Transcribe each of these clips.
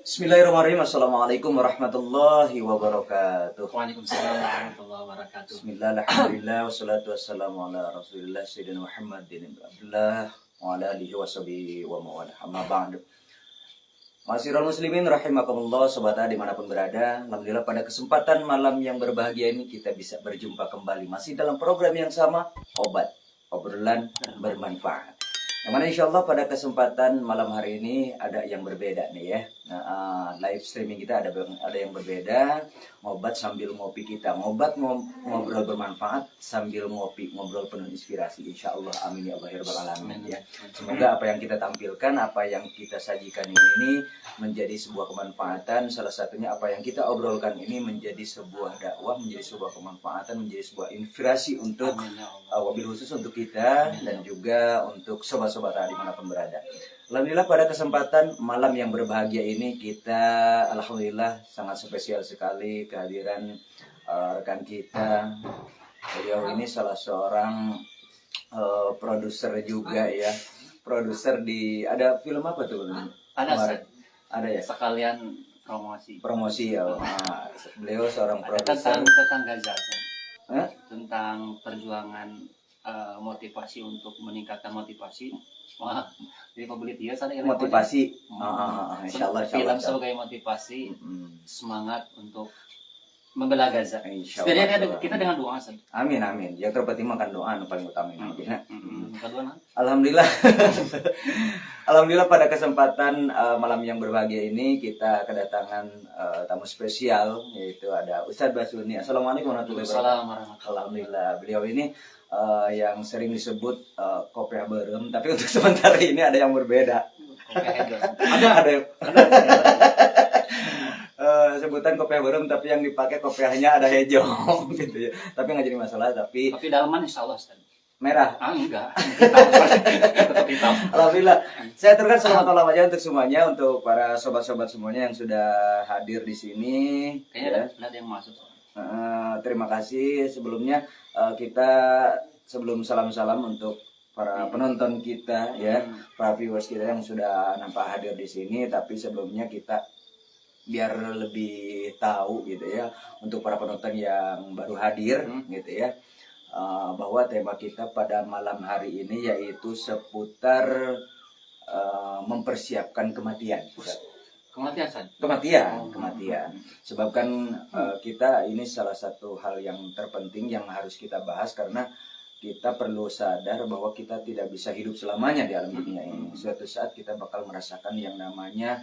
Bismillahirrahmanirrahim. Assalamualaikum warahmatullahi wabarakatuh. Waalaikumsalam warahmatullahi wabarakatuh. Bismillah, alhamdulillah, wassalatu wassalamu ala rasulillah Sayyidina Muhammad bin Abdullah wa ala alihi wa sahbihi wa mawalah. Amma ba'du. Ma'asyiral muslimin rahimakumullah, sobat dimanapun berada. Alhamdulillah pada kesempatan malam yang berbahagia ini kita bisa berjumpa kembali masih dalam program yang sama, Obat Obrolan Bermanfaat. Yang mana insya Allah pada kesempatan malam hari ini ada yang berbeda nih ya. Nah, live streaming kita ada yang berbeda. Ngobat sambil ngopi kita. Ngobrol bermanfaat sambil ngopi. Ngobrol penuh inspirasi. Insya Allah. Amin ya Allah ya Rabbal Alamin ya. Semoga apa yang kita tampilkan, apa yang kita sajikan ini menjadi sebuah kemanfaatan. Salah satunya apa yang kita obrolkan ini menjadi sebuah dakwah, menjadi sebuah kemanfaatan, menjadi sebuah inspirasi untuk wabil khusus untuk kita dan juga untuk sobat-sobat dimanapun berada. Alhamdulillah pada kesempatan malam yang berbahagia ini kita alhamdulillah sangat spesial sekali kehadiran rekan kita. Beliau ini salah seorang produser juga ya. Produser di ada film apa tuh? Ada ya. Sekalian promosi. Promosi ya. Nah, beliau seorang produser tentang Gaza. Tentang perjuangan motivasi untuk meningkatkan motivasi. Wah, jadi pembeli dia sana yang motivasi. Insyaallah film sebagai motivasi semangat untuk membela Gaza. Sebenarnya kita dengan doa saja. Amin amin. Yang terpenting makan doa yang paling utama ini. Alhamdulillah. Alhamdulillah pada kesempatan malam yang berbahagia ini kita kedatangan tamu spesial yaitu ada Ustadz Basuni. Assalamualaikum warahmatullahi wabarakatuh. Alhamdulillah beliau ini yang sering disebut kopiah berem, tapi untuk sementara ini ada yang berbeda. Ada sebutan kopiah berem, tapi yang dipakai kopiahnya ada hijau gitu ya. Tapi nggak jadi masalah. Tapi dalaman insya Allah merah. Enggak. Tetap hitam. Alhamdulillah. Saya aturkan selamat malam aja untuk semuanya, untuk para sobat-sobat semuanya yang sudah hadir di sini. Kayaknya ada yang masuk. Terima kasih sebelumnya. Kita sebelum salam-salam untuk para penonton kita ya, para viewers kita yang sudah nampak hadir di sini. Tapi sebelumnya kita biar lebih tahu gitu ya, untuk para penonton yang baru hadir gitu ya, bahwa tema kita pada malam hari ini yaitu seputar mempersiapkan kematian. Kematian. Sebab kan kita ini salah satu hal yang terpenting yang harus kita bahas, karena kita perlu sadar bahwa kita tidak bisa hidup selamanya di alam dunia ini. Suatu saat kita bakal merasakan yang namanya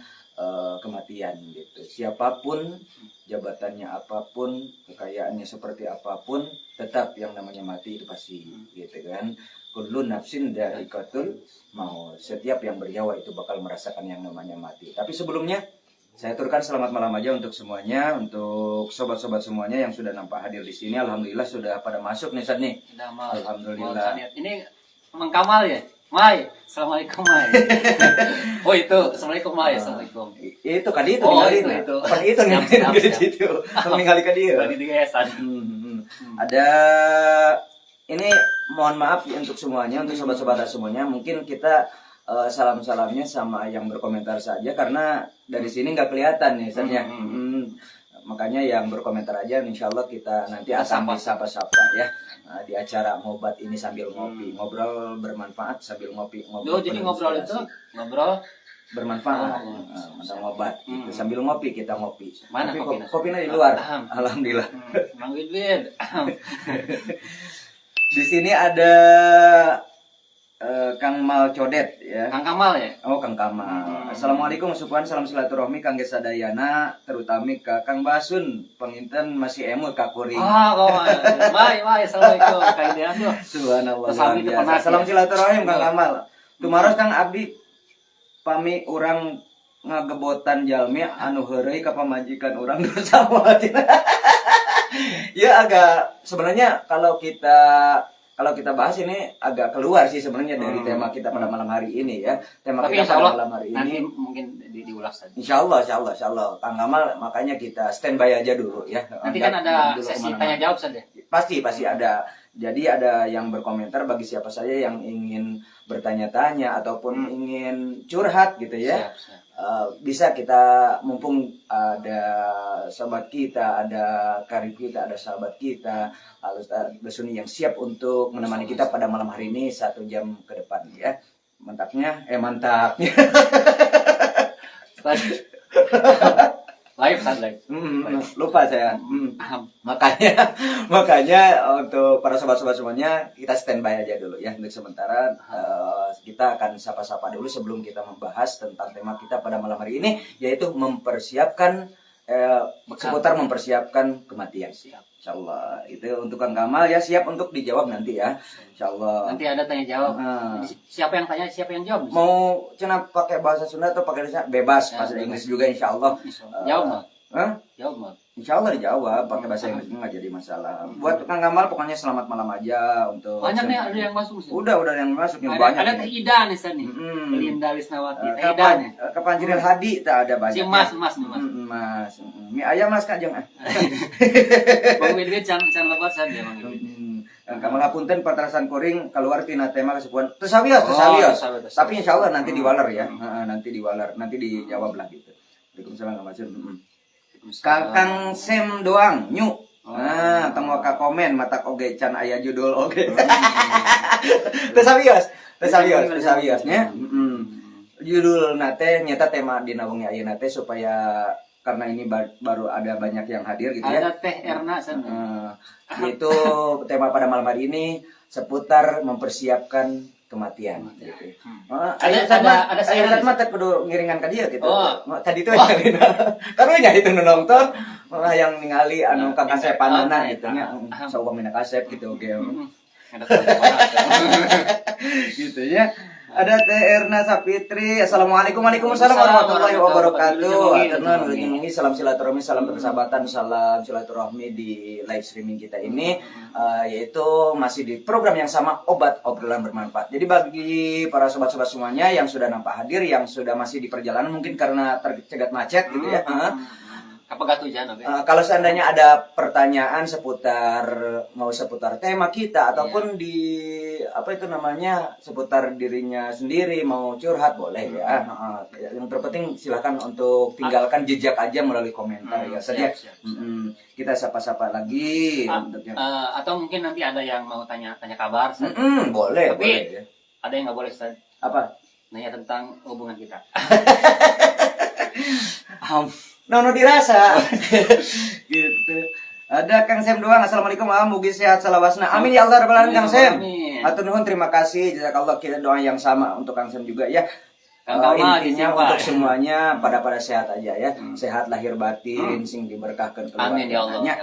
kematian gitu. Siapapun, jabatannya apapun, kekayaannya seperti apapun, tetap yang namanya mati itu pasti gitu kan. Kullu nafsin dha'iqatul maut. Setiap yang bernyawa itu bakal merasakan yang namanya mati. Tapi sebelumnya saya aturkan selamat malam aja untuk semuanya, untuk sobat-sobat semuanya yang sudah nampak hadir di sini. Alhamdulillah sudah pada masuk nih Sad nih. Alhamdulillah. Ini Mang Kamal ya? Mai, assalamualaikum Mai. Oh itu, assalamualaikum Mai, assalamualaikum. Itu kan itu. Oh itu nih itu. Meninggalkan dia. Ada ini mohon maaf untuk semuanya, untuk sobat-sobat semuanya. Mungkin kita salam-salamnya sama yang berkomentar saja, karena dari sini nggak kelihatan nih Ustaznya. Makanya yang berkomentar aja, insya Allah kita nanti akan disapa-sapa ya. Di acara ngobat ini sambil ngopi, ngobrol bermanfaat sambil ngopi. Jadi ngobrol itu ngobrol bermanfaat, ngobat gitu. Sambil ngopi kita ngopi. Mana kopinya di luar. Alhamdulillah. Mang Widwid. Di sini ada Kang Mal Codet ya. Kang Kamal ya? Oh, Kang Kamal. Assalamualaikum supuan, salam silaturahmi kangge sadayana, terutami ka Kang Basun, penginten masih emut ka kuring. Mai, assalamualaikum. Kaidean tuh. Subhanallah. Salam silaturahim Kang Kamal. Tumaros Kang abdi pami urang ngagebotan jalmi anu heureuy ka pamajikan urang dosa mati. Ya agak sebenarnya kalau kita bahas ini agak keluar sih sebenarnya dari tema kita pada malam hari ini ya. Tema tapi kita pada malam hari nanti ini mungkin diulas tadi. Insya Allah. Kang Kamal, makanya kita standby aja dulu ya. Nanti kan ada sesi tanya jawab saja. Pasti ada. Jadi ada yang berkomentar bagi siapa saja yang ingin bertanya-tanya ataupun ingin curhat gitu ya. Siap. bisa kita, mumpung ada sahabat kita, ada karib kita, ada sahabat kita, Al-Ustaz yang siap untuk menemani kita pada malam hari ini 1 jam ke depan ya. Mantapnya. Live Ustaz, live. Lupa saya. Makanya untuk para sobat-sobat semuanya, kita standby aja dulu ya untuk sementara. Kita akan sapa-sapa dulu sebelum kita membahas tentang tema kita pada malam hari ini, yaitu mempersiapkan seputar mempersiapkan kematian. Insyaallah itu untuk Kang Kamal ya, siap untuk dijawab nanti ya. Insyaallah. Nanti ada tanya jawab. Siapa yang tanya, siapa yang jawab? Mau cina pakai bahasa Sunda atau pakai Indonesia bebas, bahasa Inggris juga insyaallah. Jawab mah. Jawab mah. Insyaallah dijawab pakai bahasa Inggris nggak jadi masalah. Buat Kang Kamal pokoknya selamat malam aja untuk. Banyak nih ada yang masuk. Udah yang masuk yang banyak. Ada Teh Ida nih San nih. Linda Lisnawati. Teh Ida nih. Kapan Jiril Hadi tak ada banyak. Si Mas. Mas. Mi ayam Mas Kak Jeng. Bang Widwid can lebar San dia Bang Widwid. Kamu ngapunten patrasan kuring keluar tina tema kesepuan tesawios. Tapi insyaallah nanti diwaler ya. Nanti diwaler, nanti dijawab lah gitu. Waalaikumsalam Kang Masud. Kakang Sem doang nyu. Temu ka komen mata oge can aya judul oge. Tesawios nya. Judul nate nyata tema dina wengi ayeuna teh supaya karena ini baru ada banyak yang hadir gitu ya. Ada Teh Erna sana. Itu tema pada malam hari ini seputar mempersiapkan kematian. Gitu. Ada saya mah kudu ngiringan ka dia gitu. Tadi itu karunya itu nonton yang ningali anu Kang Kasep panana gitu nya. Sauwa mina Kasep gitu oke. Gitu ya. Ada Teh Erna Sapitri. Assalamualaikum. Waalaikumsalam warahmatullahi wabarakatuh. Salam silaturahmi, salam persahabatan, salam silaturahmi di live streaming kita ini, yaitu masih di program yang sama, Obat Obrolan Bermanfaat. Jadi bagi para sobat-sobat semuanya yang sudah nampak hadir, yang sudah masih di perjalanan mungkin karena tercegat macet gitu ya. Apa gak tujuan? Kalau seandainya ada pertanyaan seputar tema kita ataupun di apa itu namanya seputar dirinya sendiri mau curhat boleh ya. Yang terpenting silahkan untuk tinggalkan jejak aja melalui komentar ya saja. Kita sapa-sapa lagi untuk yang atau mungkin nanti ada yang mau tanya kabar. Boleh. Tapi boleh. Ada yang nggak boleh Ustaz. Apa? Nanya tentang hubungan kita. Nono dirasa gitu. Ada Kang Sem doang. Assalamualaikum mugi sehat salawasna. Amin ya Allah rabbal alamin Kang Sem. Hatur nuhun, terima kasih. Jazakallah, kita doa yang sama untuk Kang Sem juga ya. Intinya untuk semuanya pada sehat aja ya. Sehat lahir batin, sing diberkahkan keluarga. Amin ya Allah.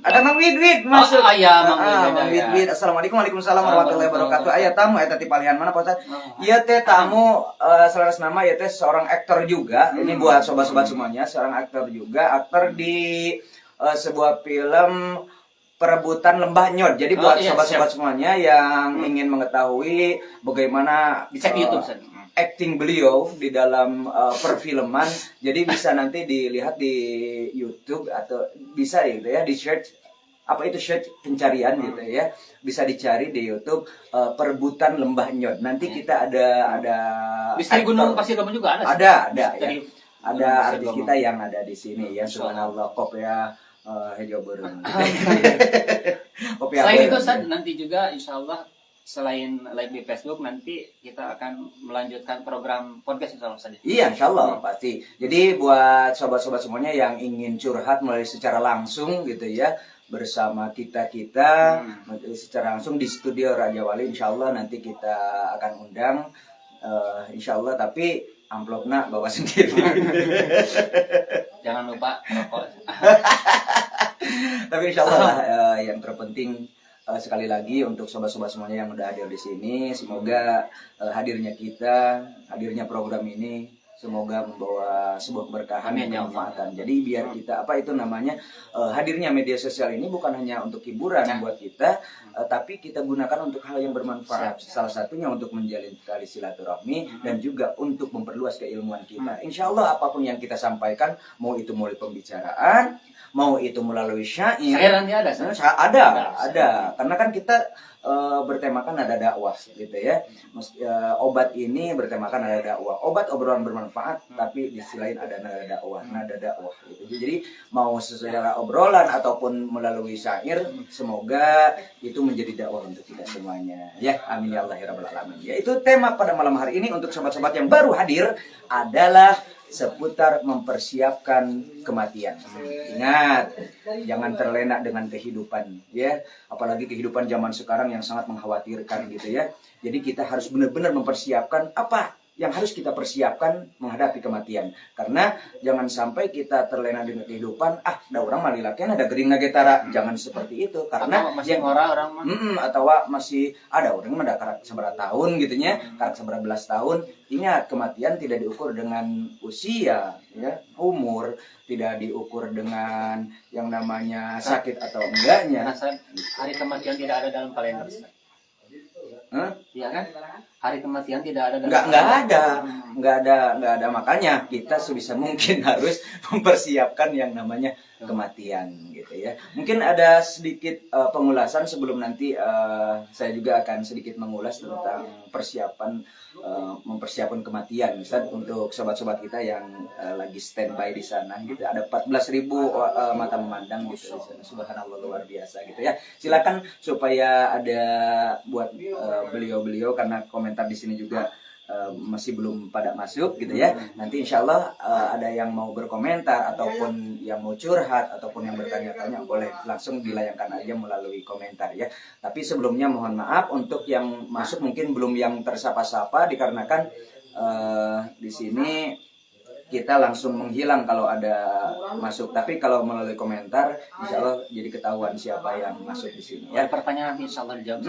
Ada Mang Widwid masuk. Mang Widwid. Assalamualaikum warahmatullahi wabarakatuh. Aya tamu eta ti palihan mana Pak Ustaz? Ieu teh tamu selaras nama ieu teh seorang aktor juga. Ini buat sobat-sobat semuanya, seorang aktor juga, aktor di sebuah film Perebutan Lembah Nyod. Jadi buat sobat-sobat semuanya yang ingin mengetahui bagaimana bisa di YouTube acting beliau di dalam perfilman, jadi bisa nanti dilihat di YouTube atau bisa gitu ya di search apa itu search pencarian gitu ya, bisa dicari di YouTube Perebutan Lembah Nyod. Nanti kita ada Misteri Gunung Pasir Lembah juga ada ya. Ada artis kita yang ada di sini ya, subhanallah kop ya hejo beureum. Selain itu nanti juga insyaallah selain live di Facebook, nanti kita akan melanjutkan program podcast insyaallah saja. Iya, insyaallah pasti. Jadi buat sobat-sobat semuanya yang ingin curhat melalui secara langsung gitu ya, bersama kita secara langsung di studio Raja Wali, insyaallah nanti kita akan undang, insyaallah, tapi amplopnya bawa sendiri. Jangan lupa rokok. Tapi insyaallah yang terpenting sekali lagi untuk sobat-sobat semuanya yang udah hadir di sini, semoga hadirnya program ini semoga membawa sebuah keberkahan dan kemanfaatan. Jadi biar kita hadirnya media sosial ini bukan hanya untuk hiburan buat kita, tapi kita gunakan untuk hal yang bermanfaat. Salah satunya untuk menjalin tali silaturahmi dan juga untuk memperluas keilmuan kita. Insya Allah apapun yang kita sampaikan, mau itu melalui pembicaraan, mau itu melalui syair. Syairannya ada. Ada. Karena kan kita bertemakan ada dakwah gitu ya. Obat ini bertemakan ada dakwah. Obat obrolan bermanfaat, tapi di sisi lain ada nada dakwah gitu. Jadi mau secara obrolan ataupun melalui syair, semoga itu menjadi dakwah untuk kita semuanya. Ya, amin ya Allah ya rabbal alamin. Ya, itu tema pada malam hari ini untuk sobat-sobat yang baru hadir adalah seputar mempersiapkan kematian. Ingat, jangan terlena dengan kehidupan, ya. Apalagi kehidupan zaman sekarang yang sangat mengkhawatirkan gitu ya. Jadi kita harus benar-benar mempersiapkan apa yang harus kita persiapkan menghadapi kematian. Karena jangan sampai kita terlena dengan kehidupan, da orang malilakian ada gering getara. Jangan seperti itu, karena masih orang mah. Atau masih ada orang mah karak seberapa tahun gitu nya, karak seberapa belas tahun. Ingat, kematian tidak diukur dengan usia, ya, umur, tidak diukur dengan yang namanya sakit atau enggaknya. Hari kematian tidak ada dalam kalender. Iya kan? Hari kematian tidak ada. Nggak ada. Makanya kita sebisa mungkin harus mempersiapkan yang namanya kematian gitu ya. Mungkin ada sedikit pengulasan sebelum nanti saya juga akan sedikit mengulas tentang mempersiapkan kematian, Ustaz, untuk sobat-sobat kita yang lagi standby di sana gitu. Ada 14.000 mata memandang gitu di sana. Subhanallah, luar biasa gitu ya. Silakan supaya ada buat beliau-beliau, karena komentar di sini juga masih belum pada masuk gitu ya. Nanti insya Allah ada yang mau berkomentar ataupun yang mau curhat ataupun yang bertanya-tanya, boleh langsung dilayangkan aja melalui komentar ya. Tapi sebelumnya mohon maaf untuk yang masuk mungkin belum yang tersapa-sapa, dikarenakan di sini kita langsung menghilang kalau ada masuk. Tapi kalau melalui komentar, insya Allah jadi ketahuan siapa yang masuk di sini. Ya, pertanyaan insya Allah dijawab.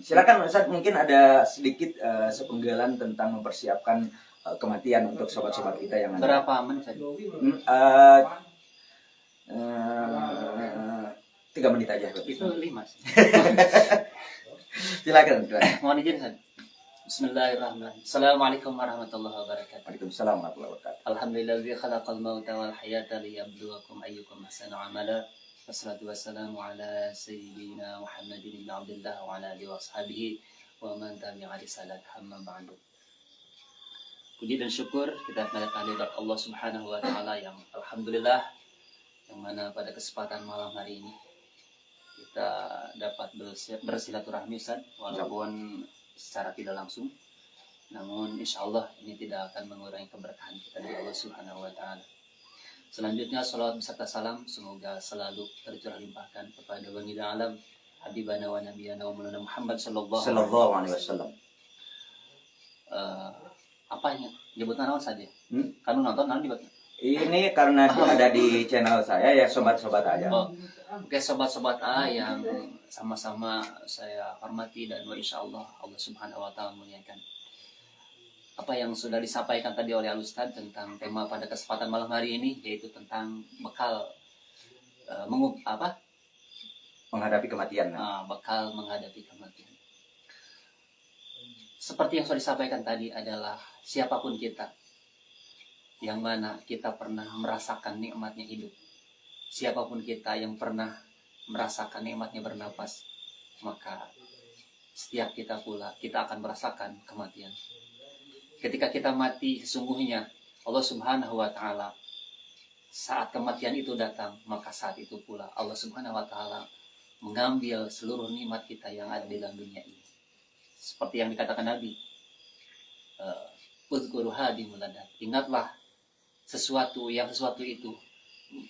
Silakan Ustaz, mungkin ada sedikit sepenggalan tentang mempersiapkan kematian untuk sobat-sobat kita yang ada. Berapa menit saja? 3 menit aja. Itu 5. Silakan. Mohon izin saja. Bismillahirrahmanirrahim. Assalamualaikum warahmatullahi wabarakatuh. Waalaikumsalam warahmatullahi wabarakatuh. Alhamdulillazi khalaqal mauta wal hayata liyabluwakum ayyukum ahsanu amala. Wassalatu wassalamu ala sayyidina Muhammadin ibn Abdullah wa ala alihi wa sahbihi wa man tabi'a risalat amma ba'du. Puji dan syukur kita kehadirat Allah Subhanahu wa taala yang alhamdulillah, yang mana pada kesempatan malam hari ini kita dapat bersilaturahmi, walaupun secara tidak langsung, namun insya Allah ini tidak akan mengurangi keberkahan kita dari Allah Subhanahu wa taala. Selanjutnya salawat beserta salam semoga selalu tercurah limpahkan kepada baginda alam habibana wa nabiyana wa maulana Muhammad sallallahu alaihi wasallam. Apa yang nyebutnya naon saja? Kamu nonton naon di ini karena ada di channel saya ya, sobat-sobat aja. Oke, sobat-sobat A yang sama-sama saya hormati dan insya Allah Allah Subhanahu wa taala muliakan. Apa yang sudah disampaikan tadi oleh Al-Ustaz tentang tema pada kesempatan malam hari ini, yaitu tentang bekal menghadapi kematian. Bekal menghadapi kematian. Seperti yang sudah disampaikan tadi adalah siapapun kita, yang mana kita pernah merasakan nikmatnya hidup, siapapun kita yang pernah merasakan nikmatnya bernapas, maka setiap kita pula kita akan merasakan kematian. Ketika kita mati, sesungguhnya Allah Subhanahu wa taala saat kematian itu datang, maka saat itu pula Allah Subhanahu wa taala mengambil seluruh nikmat kita yang ada di dalam dunia ini. Seperti yang dikatakan Nabi, uzkuru hadi muladat, ingatlah sesuatu itu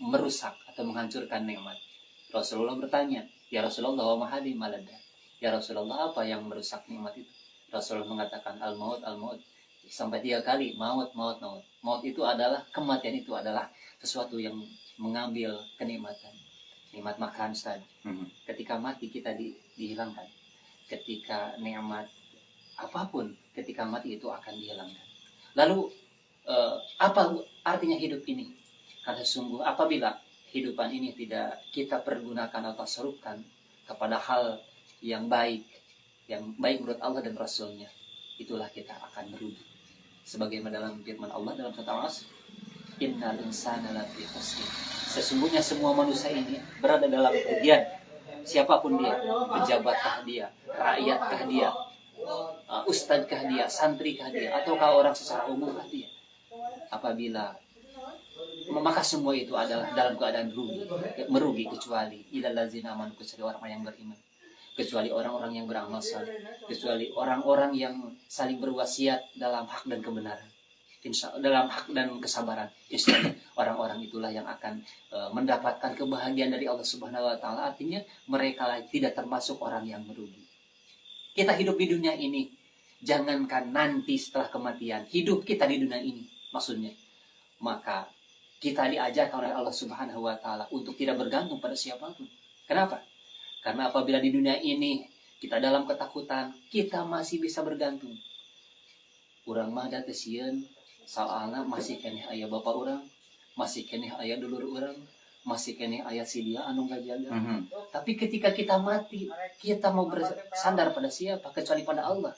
merusak atau menghancurkan nikmat. Rasulullah bertanya, ya Rasulullah, wa mahadi malada, ya Rasulullah, apa yang merusak nikmat itu? Rasulullah mengatakan al-maut, al-maut, sampai 3 kali, maut. Maut itu adalah, kematian itu adalah sesuatu yang mengambil kenikmatan. Nikmat makan, Ustaz. Ketika mati kita dihilangkan. Ketika nikmat apapun, ketika mati itu akan dihilangkan. Lalu apa artinya hidup ini? Karena sungguh apabila kehidupan ini tidak kita pergunakan atau tasarrufkan kepada hal yang baik menurut Allah dan Rasulnya, itulah kita akan merugi. Sebagaimana dalam firman Allah dalam surat Al-Asr, innal insana lafi khusr, sesungguhnya semua manusia ini berada dalam kerugian. siapapun dia, pejabatkah dia, rakyatkah dia, ustadzkah dia, santrikah dia, ataukah orang secara umumkah dia, apabila maka semua itu adalah dalam keadaan merugi kecuali ilal ladzina amanu, kecuali orang yang beriman, kecuali orang-orang yang beramal saleh, kecuali orang-orang yang saling berwasiat dalam hak dan kebenaran, dalam hak dan kesabaran. Insya Allah orang-orang itulah yang akan mendapatkan kebahagiaan dari Allah Subhanahu wa taala. Artinya mereka tidak termasuk orang yang merugi. Kita hidup di dunia ini, jangankan nanti setelah kematian, hidup kita di dunia ini maksudnya, maka kita diajarkan oleh Allah Subhanahu wa taala untuk tidak bergantung pada siapapun. Kenapa? Karena apabila di dunia ini kita dalam ketakutan, kita masih bisa bergantung. Urang mah da teu sieun, soalna masih keneh aya bapak urang, masih keneh aya dulur urang, masih keneh aya si dia anu ngajaga. Tapi ketika kita mati, kita mau bersandar pada siapa kecuali pada Allah.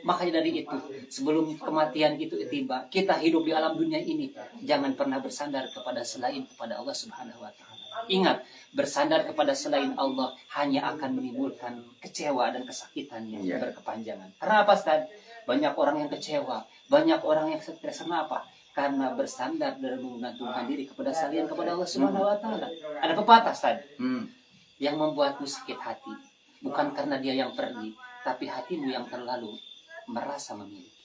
Makanya dari itu, sebelum kematian itu tiba, kita hidup di alam dunia ini, jangan pernah bersandar kepada selain kepada Allah Subhanahu wa taala. Ingat, bersandar kepada selain Allah hanya akan menimbulkan kecewa dan kesakitan yang berkepanjangan. Kenapa, Ustaz? Banyak orang yang kecewa, banyak orang yang stres. Kenapa? Karena bersandar dan menggantungkan diri kepada selain kepada Allah Subhanahu wa taala. Ada pepatah, Ustaz, yang membuatmu sakit hati, bukan karena dia yang pergi, tapi hatimu yang terlalu merasa memiliki.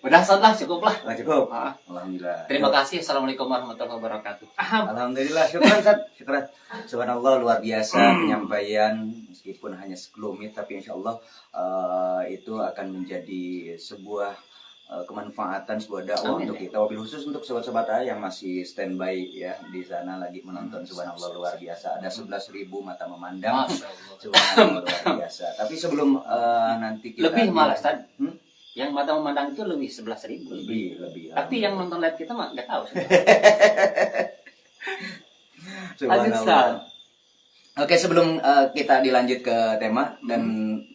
Udah salah, cukup lah. Cukup. Alhamdulillah. Terima kasih. Assalamualaikum warahmatullahi wabarakatuh. Alhamdulillah, syukran Ustaz. Syukran. Subhanallah, luar biasa penyampaian, meskipun hanya sekelumit, tapi insyaallah itu akan menjadi sebuah kemanfaatan, sebuah dakwah untuk kita, wabil khusus untuk sobat-sobat yang masih standby ya di sana lagi menonton. Subhanallah, luar biasa. Ada 11.000 mata memandang. Subhanallah, luar biasa. Tapi sebelum nanti kita lebih malah, Ustaz. Yang mata memandang itu lebih 11.000. Lebih. Tapi yang nonton live kita mah nggak tahu. Subhanallah. Oke, sebelum kita dilanjut ke tema, dan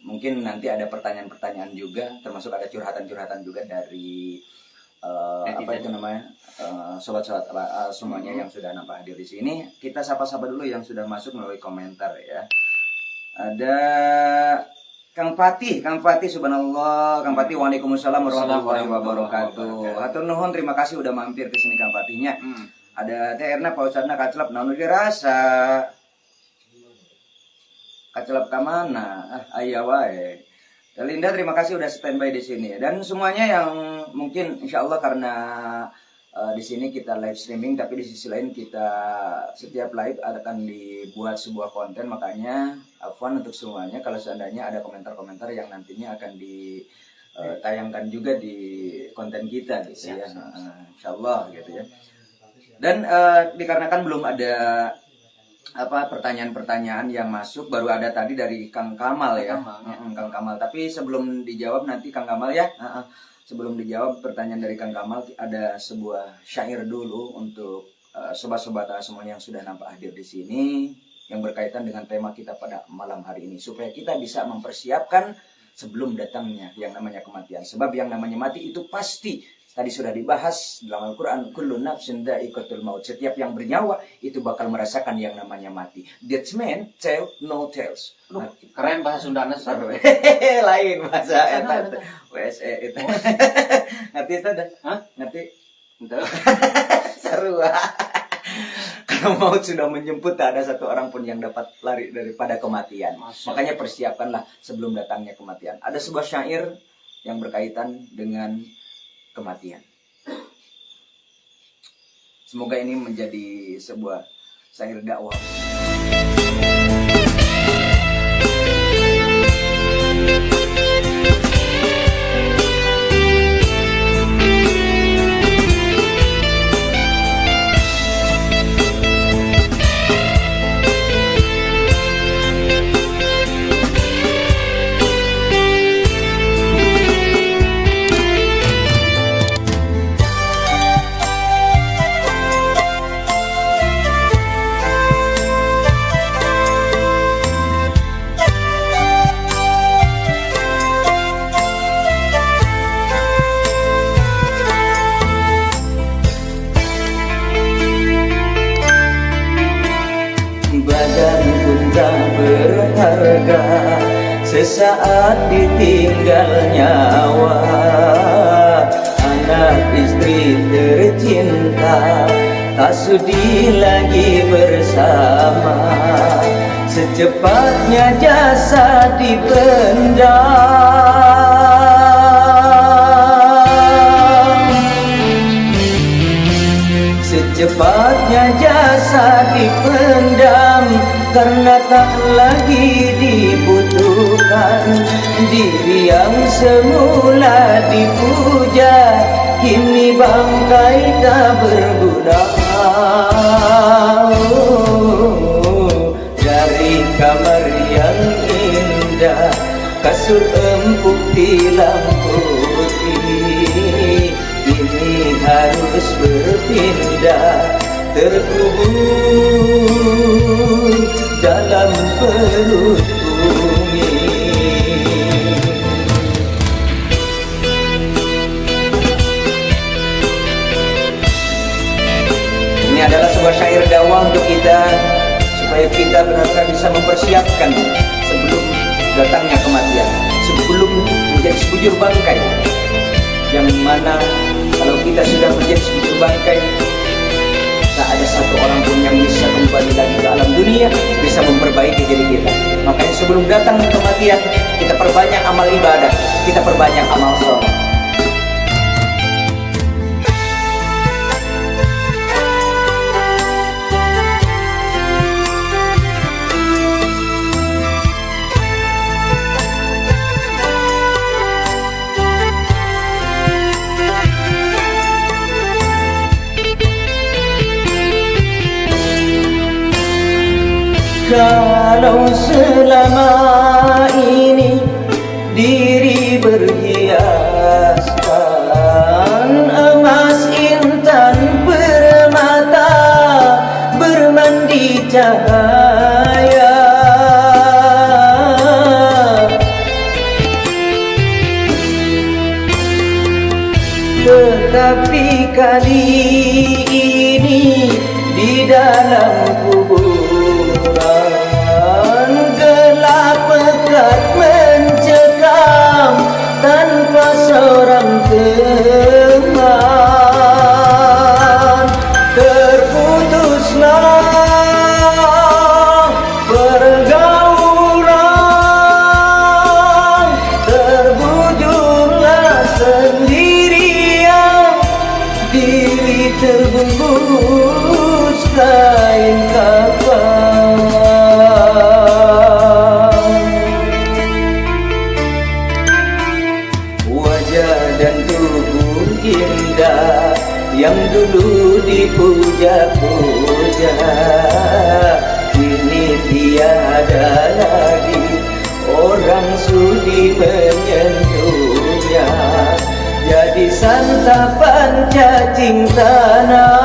mungkin nanti ada pertanyaan-pertanyaan juga, termasuk ada curhatan-curhatan juga dari apa itu namanya, sobat-sobat semuanya yang sudah nampak hadir di sini. Kita sapa-sapa dulu yang sudah masuk melalui komentar ya. Ada Kang Fatih, subhanallah. Kang Fatih, waalaikumsalam warahmatullahi wabarakatuh. Hatur nuhun, terima kasih udah mampir ke sini Kang Fatihnya. Ada Teh Erna, Pak Ustadzna kacelap naon dirasa. Kacelap ka mana? Aya wae. Linda, terima kasih udah standby di sini. Dan semuanya yang mungkin insya Allah karena di sini kita live streaming, tapi di sisi lain kita setiap live akan dibuat sebuah konten, makanya afwan untuk semuanya kalau seandainya ada komentar-komentar yang nantinya akan ditayangkan juga di konten kita gitu ya. Insya Allah gitu ya. Dan dikarenakan belum ada pertanyaan-pertanyaan yang masuk, baru ada tadi dari Kang Kamal ya. Kang Kamal. Tapi sebelum dijawab nanti Kang Kamal ya. Sebelum dijawab pertanyaan dari Kang Kamal, ada sebuah syair dulu untuk sobat-sobat semuanya yang sudah nampak hadir di sini, yang berkaitan dengan tema kita pada malam hari ini, supaya kita bisa mempersiapkan sebelum datangnya yang namanya kematian. Sebab yang namanya mati itu pasti, tadi sudah dibahas dalam Al-Quran, kullu nafsin dha'iqatul maut. Setiap yang bernyawa itu bakal merasakan yang namanya mati. That's mean tell no tales. Keren bahasa Sundana. Lain bahasa eta. WSE itu. Ngerti itu dah? Ngerti? Seru. Kalau maut sudah menjemput, tak ada satu orang pun yang dapat lari daripada kematian. Makanya persiapkanlah sebelum datangnya kematian. Ada sebuah syair yang berkaitan dengan kematian. Semoga ini menjadi sebuah syair dakwah. saat ditinggal nyawa, anak istri tercinta tak sudi lagi bersama, secepatnya jasad dipendam, secepatnya jasad dipendam, karena tak lagi dibutuhkan. Diri yang semula dipuja kini bangkai tak berguna. Dari kamar yang indah, kasur empuk tilam putih, kini harus berpindah, terkubur dalam perut bumi. Ini adalah sebuah syair dakwah untuk kita, supaya kita benar-benar bisa mempersiapkan sebelum datangnya kematian, sebelum menjadi sekujur bangkai, yang mana kalau kita sudah menjadi sekujur bangkai, tak ada satu orang pun yang bisa kembali lagi ke alam dunia, bisa memperbaiki diri kita. Makanya sebelum datang kematian, kita perbanyak amal ibadah, kita perbanyak amal soleh. Kalau selama ini diri berhiaskan emas intan permata, bermandi cahaya, tetapi kali ini di dalam kuburan gelap pekat mencekam, tanpa seorang teman. Terputuslah pergaulan, terbujurlah sendirian, diri terbungkus kain kafan. Wajah dan tubuh indah yang dulu dipuja-puja, kini tiada lagi orang sudi menyentuhnya, jadi santapan cacing tanah,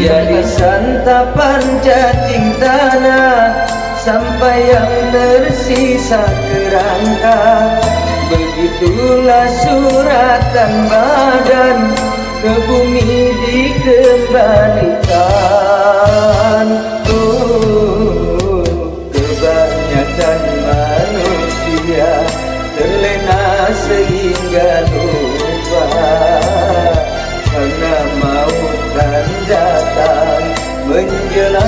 jadi santapan cacing tanah, sampai yang tersisa kerangka. Begitulah suratan badan ke bumi dikembalikan. Kebanyakan manusia terlena sehingga lupa, karena maut kan datang menjelang.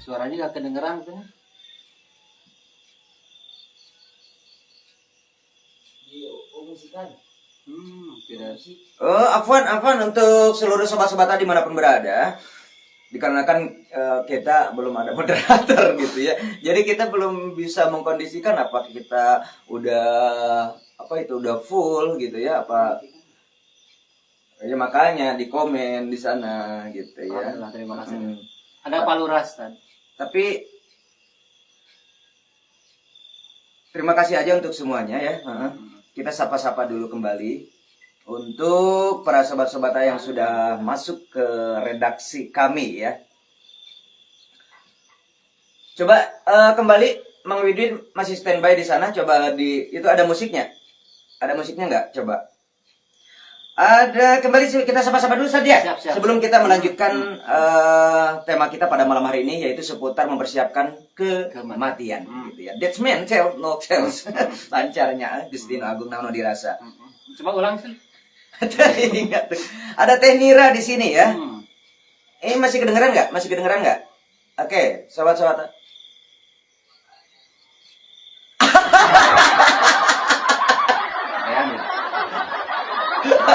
Suaranya gak kedengeran tuh. Tidak sih. Afwan untuk seluruh sobat-sobat dimanapun berada, dikarenakan kita belum ada moderator gitu ya, jadi kita belum bisa mengkondisikan apa kita udah udah full gitu ya, apa ya, makanya di komen di sana gitu ya. Terima kasih. Ada Pak Lurah, tapi terima kasih aja untuk semuanya ya. Kita sapa-sapa dulu kembali untuk para sobat-sobat yang sudah masuk ke redaksi kami ya. Coba kembali, Mang Widin masih standby di sana. Coba itu ada musiknya? Ada musiknya nggak? Coba. Ada kembali kita sama-sama dulu saja Siap. sebelum kita melanjutkan tema kita pada malam hari ini, yaitu seputar mempersiapkan kematian. Gitu ya. That's man tell no tells. Lancarnya Gustino Agung Nano dirasa. Coba ulang sih. Ingat tuh. Ada Teh Nira di sini ya. Ini masih kedengeran nggak? Masih kedengeran nggak? Oke, sobat-sobat.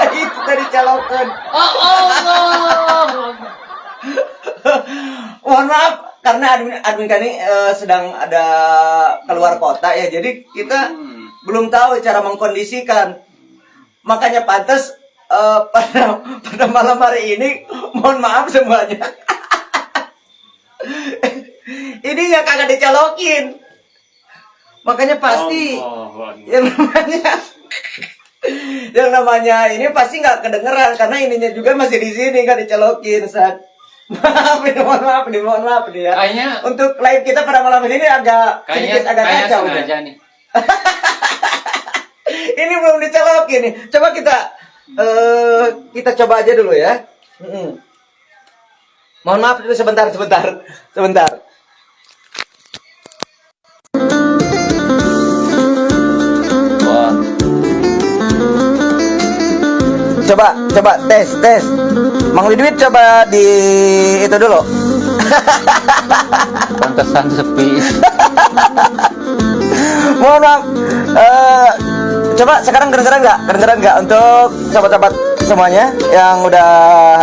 Itu tadi calokan. Oh Allah. Mohon maaf karena admin kami sedang ada keluar kota ya, jadi kita belum tahu cara mengkondisikan. Makanya pantas pada malam hari ini mohon maaf semuanya. Ini ya kagak dicalokin. Makanya pasti yang namanya ini pasti nggak kedengeran karena ininya juga masih di sini nggak dicolokin saat. mohon maaf nih ya. Kayaknya untuk live kita pada malam ini sedikit agak kacau aja nih. Ini belum dicolokin nih. Coba kita coba aja dulu ya. Mohon maaf dulu sebentar. Coba tes. Mang Widwid coba di itu dulu. Pantesan sepi. Mohon maaf. Coba sekarang kedengeran nggak untuk sobat-sobat semuanya yang udah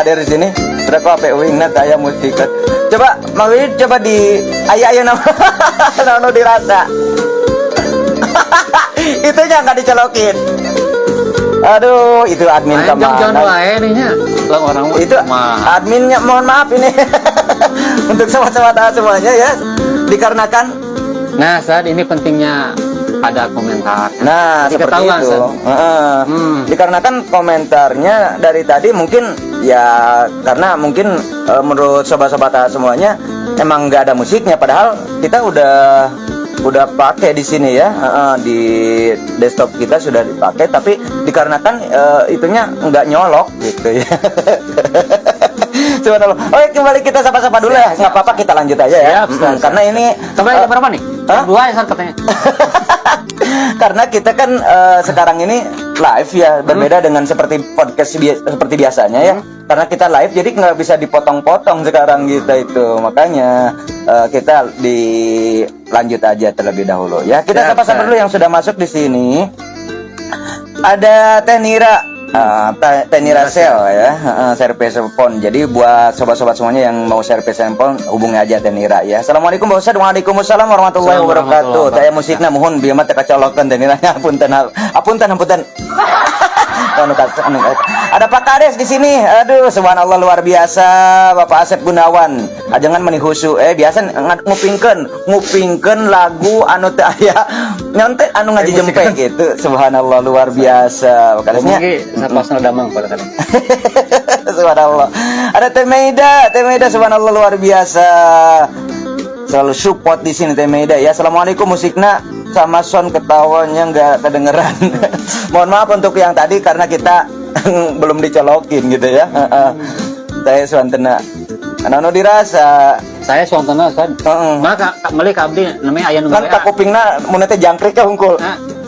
hadir di sini? Udah kok PU ingat ayah musik. Coba Mang Widwid coba di ayah nama Nano dirasa. Itunya nggak dicolokin. Aduh, itu admin kemana? Jangan wae nih orang itu adminnya, mohon maaf ini untuk sobat-sobat semuanya ya, dikarenakan. Nah, saat ini pentingnya ada komentar. Nah, seperti itu. Dikarenakan komentarnya dari tadi mungkin ya karena mungkin menurut sobat-sobat semuanya emang nggak ada musiknya, padahal kita udah pakai di sini ya, di desktop kita sudah dipakai, tapi dikarenakan itunya nggak nyolok gitu ya. Subhanallah. Oke, kembali kita sapa-sapa dulu ya, nggak apa-apa kita lanjut aja ya. Karena ini sampai berapa nih? Dua ya katanya. Karena kita kan sekarang ini live ya, berbeda dengan seperti podcast seperti biasanya ya. Karena kita live jadi nggak bisa dipotong-potong sekarang kita itu, makanya kita dilanjut aja terlebih dahulu ya. Kita sapa-sapa dulu yang sudah masuk di sini. Ada Teh Nira. Teh Nira Sel ya, service phone. Jadi buat sobat-sobat semuanya yang mau service phone hubungi aja Teh Nira ya. Assalamualaikum Pak Ustaz. Waalaikumsalam warahmatullahi wabarakatuh. Taya musikna mohon biar mah teu kacolokeun Teh Nira. Apunten. Ada Pak Kades di sini. Aduh, subhanallah luar biasa. Bapak Asep Gunawan. Ajangan meuni husu. Biasa ngupingkeun lagu anu teu aya nyontek anu ngaji jempe gitu. Subhanallah luar biasa. Pak Kadesnya pasal damang pada kadang. Subhanallah. Ada Teh Meida subhanallah luar biasa. Selalu support di sini Teh Meida ya. Assalamualaikum, musikna sama sound ketawanya nggak kedengeran. Mohon maaf untuk yang tadi karena kita belum dicolokin gitu ya. Saya Swantena Nano dirasa. Saya Swantena Ustaz. Maka meuli ka abdi namanya aya nu kan ka kupingna mun teh jangkrik ka hungkul.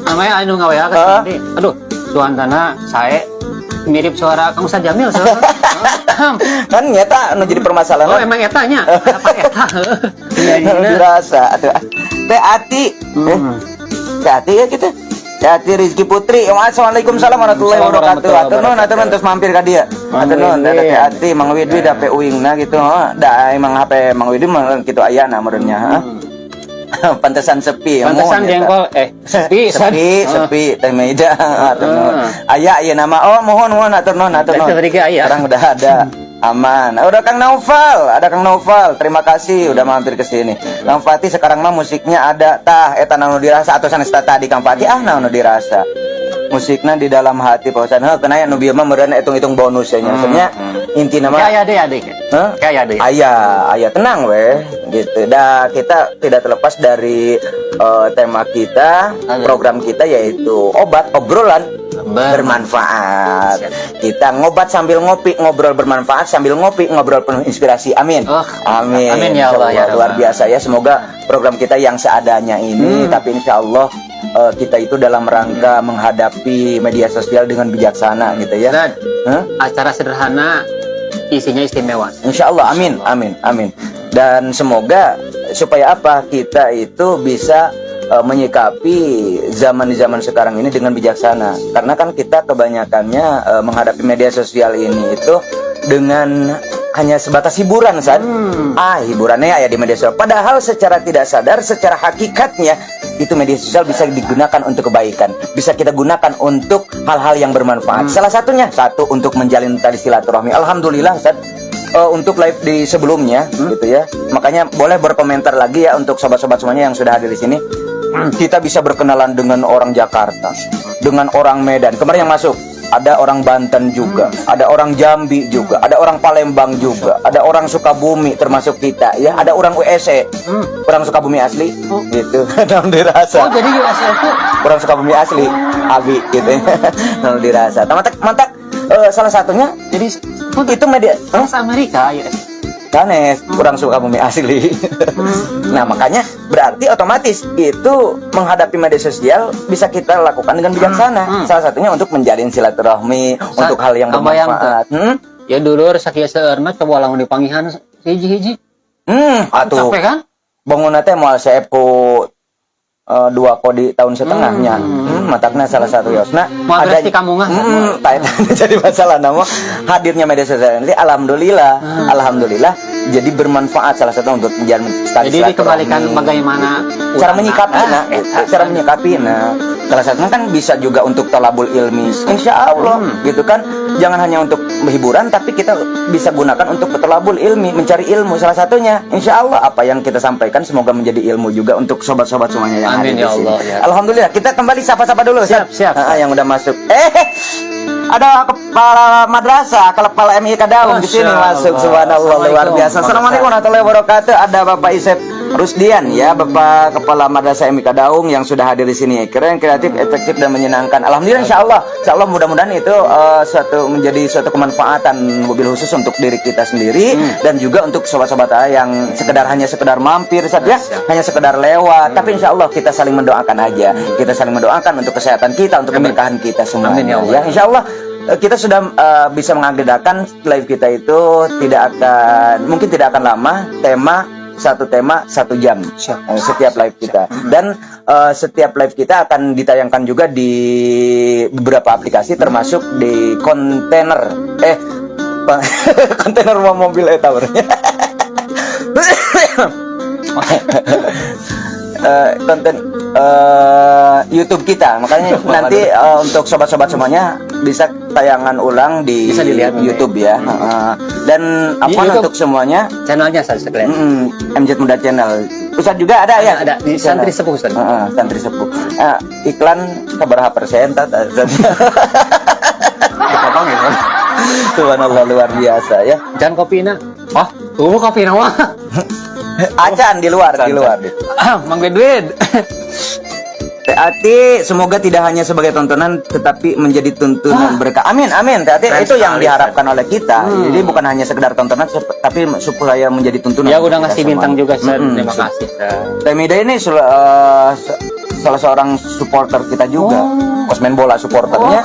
Namanya aya nu ngawea ka abdi. Aduh, Swantena saya mirip suara Kang Ustaz Jamil kan nyata anu jadi permasalahan. Oh, emang etanya. Apa eta? Dirasa atuh. Teh Ati. Teh Ati ya kita. Teh Ati Rizky Putri. Assalamualaikum warahmatullahi wabarakatuh. Atur nuhun terus mampir ka dieu. Atur nuhun Teh Ati Mang Widwi da PU-ingna gitu. Da emang HP Mang Widwi mah kitu ayana meureunnya. Pantesan sepi. Pantesan jengkol sepi Teh Meida. Atur nuhun. Aya ieu nama. Oh mohon atur nuhun. Sekarang udah ada. Aman. Udah Kang Naufal. Terima kasih udah mampir ke sini. Kang Fatih sekarang mah musiknya ada tah eta nanu dirasa atau sanes tadi Kang Fatih nanu dirasa. Musiknya di dalam hati Pak Ustaz. Kena anu bieu mah meureun hitung-hitung bonus ya nya. Intina mah kayak adik. Kayak adik. Aya tenang weh gitu. Dah kita tidak terlepas dari tema kita, program kita yaitu obrolan bermanfaat. Kita ngobat sambil ngopi, ngobrol bermanfaat sambil ngopi, ngobrol penuh inspirasi. Amin. Amin. Amin ya Allah ya luar biasa ya. Semoga program kita yang seadanya ini, tapi insya Allah kita itu dalam rangka menghadapi media sosial dengan bijaksana gitu ya. Dan acara sederhana, isinya istimewa. Insya Allah, amin, amin, amin. Dan semoga supaya apa, kita itu bisa menyikapi zaman sekarang ini dengan bijaksana. Karena kan kita kebanyakannya menghadapi media sosial ini itu dengan hanya sebatas hiburan, San. Hiburannya ya di media sosial. Padahal secara tidak sadar, secara hakikatnya itu media sosial bisa digunakan untuk kebaikan, bisa kita gunakan untuk hal-hal yang bermanfaat. Salah satunya, satu, untuk menjalin tali silaturahmi. Alhamdulillah, San. Untuk live di sebelumnya gitu ya. Makanya boleh berkomentar lagi ya untuk sobat-sobat semuanya yang sudah hadir di sini. Kita bisa berkenalan dengan orang Jakarta, dengan orang Medan. Kemarin yang masuk ada orang Banten juga, ada orang Jambi juga, ada orang Palembang juga, ada orang Sukabumi termasuk kita ya, ada orang USE, orang Sukabumi asli gitu. Namun dirasa. Jadi USE itu orang Sukabumi asli, Abi gitu. Namun dirasa. Mantap. Salah satunya jadi itu media Amerika ya. Kanes, kurang suka bumi asli. Nah makanya berarti otomatis itu menghadapi media sosial bisa kita lakukan dengan bijaksana. Salah satunya untuk menjalin silaturahmi, untuk hal yang bermanfaat. Ya dulur sakia seueurna coba lamun dipanggihan hiji-hiji. Atuh. Capek kan? Bangunna teh moal saepu 2 kodi tahun setengahnya. Matakna salah satu yosna ada di kamungah. Jadi masalah nama hadirnya media sosial ini alhamdulillah jadi bermanfaat, salah satu untuk menjalin tali jadi dikembalikan bagaimana cara menyikapi salah satunya kan bisa juga untuk talabul ilmi, insya Allah gitu kan. Jangan hanya untuk hiburan, tapi kita bisa gunakan untuk talabul ilmi, mencari ilmu. Salah satunya insya Allah apa yang kita sampaikan semoga menjadi ilmu juga untuk sobat-sobat semuanya yang hadir di sini. Ya. Alhamdulillah, kita kembali sapa-sapa dulu. Siap. Yang udah masuk. Ada kepala madrasah, kepala MI Kadaung di sini masuk. Subhanallah, luar biasa. Assalamualaikum warahmatullahi wabarakatuh. Ada Bapak Isep Rusdian ya, Bapak Kepala Madrasah MI Kadaung yang sudah hadir di sini. Keren, kreatif, efektif dan menyenangkan. Alhamdulillah, insya Allah mudah-mudahan itu menjadi suatu kemanfaatan mobil khusus untuk diri kita sendiri dan juga untuk sobat-sobat yang hanya sekedar mampir saja, hanya sekedar lewat. Tapi insya Allah kita saling mendoakan aja. Kita saling mendoakan untuk kesehatan kita, untuk keberkahan kita semua. Amin ya Allah. Ya, insya Allah kita sudah bisa mengagendakan live kita itu mungkin tidak akan lama. Satu tema 1 jam setiap live kita, dan setiap live kita akan ditayangkan juga di beberapa aplikasi termasuk di kontainer rumah mobil towernya. Konten YouTube kita. Makanya nanti untuk sobat-sobat semuanya bisa tayangan ulang di YouTube ya. Dan untuk semuanya channelnya saya sekalian. MZ Muda Channel. Ustaz juga ada ya? Ada di Santri Sepuh Ustaz. Santri Sepuh. Iklan keberapa persen? Dipotong ya. Subhanallah, luar biasa ya. Dan kopina. Kopina wah. Acan di luar. Mang Bedwin. Teati semoga tidak hanya sebagai tontonan tetapi menjadi tuntunan berkah. Amin. Teati itu yang diharapkan oleh kita. Jadi bukan hanya sekedar tontonan tapi supaya menjadi tuntunan. Ya udah ngasih bintang juga, terima kasih. Temida ini salah seorang supporter kita juga. Pas main bola supporternya.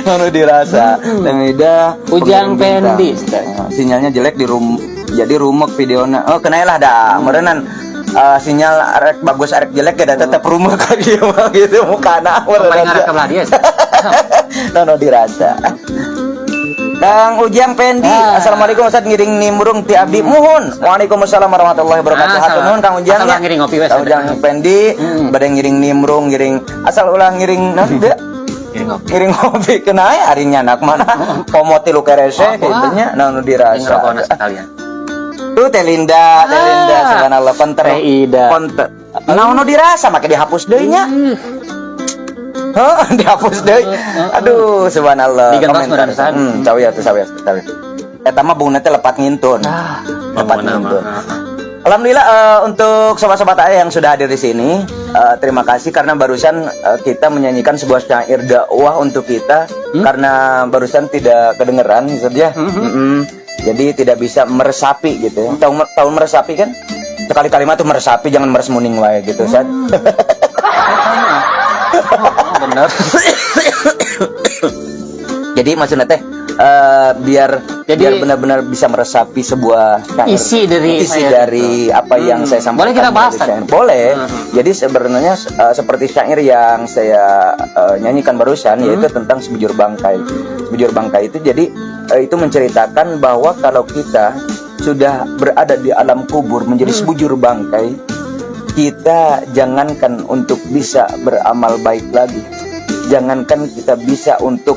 Lalu dirasa Temida Ujang Pendi. Sinyalnya jelek jadi rumek videonya. Kenailah dah merenan. Sinyal arek bagus arek jelek ya tetap rumah kaki gitu mukana paling arek kebelah dia. Nono dirasa. Kang Ujang Pendi, assalamualaikum Ustaz, ngiring nimbrung ti abdi muhun. Waalaikumsalam warahmatullahi wabarakatuh. Hatur nuhun Kang Ujang. Asal ngiring ngopi wes. Kang Ujang Pendi, bade ngiring nimbrung, asal ulah ngiring naon teh? Ngiring ngopi kenai ari nyanak mana? Pomoti lu kerese kitu nya naon dirasa. Ngrokona sekalian. Tuh Telinda, subhanallah, konter. Naon dirasa make dihapus deui nya. Dihapus deui. Aduh, subhanallah. Komentar. Sawi. Eta mah bungna teh lepat ngintun. Lepat ngintun. Alhamdulillah untuk sobat-sobat ayah yang sudah hadir di sini, terima kasih karena barusan kita menyanyikan sebuah syair dakwah untuk kita karena barusan tidak kedengeran saja. Jadi tidak bisa meresapi gitu. Tahu meresapi kan? Sekali kalimat tuh meresapi, jangan meres muning wae gitu, Sad. Bener. Jadi maksudnya teh biar benar-benar bisa meresapi sebuah syair. isi dari apa yang saya sampaikan. Boleh kita bahas? Boleh. Jadi sebenarnya seperti syair yang saya nyanyikan barusan yaitu tentang sebujur bangkai. Sebujur bangkai itu jadi itu menceritakan bahwa kalau kita sudah berada di alam kubur menjadi sebujur bangkai, kita jangankan untuk bisa beramal baik lagi, jangankan kita bisa untuk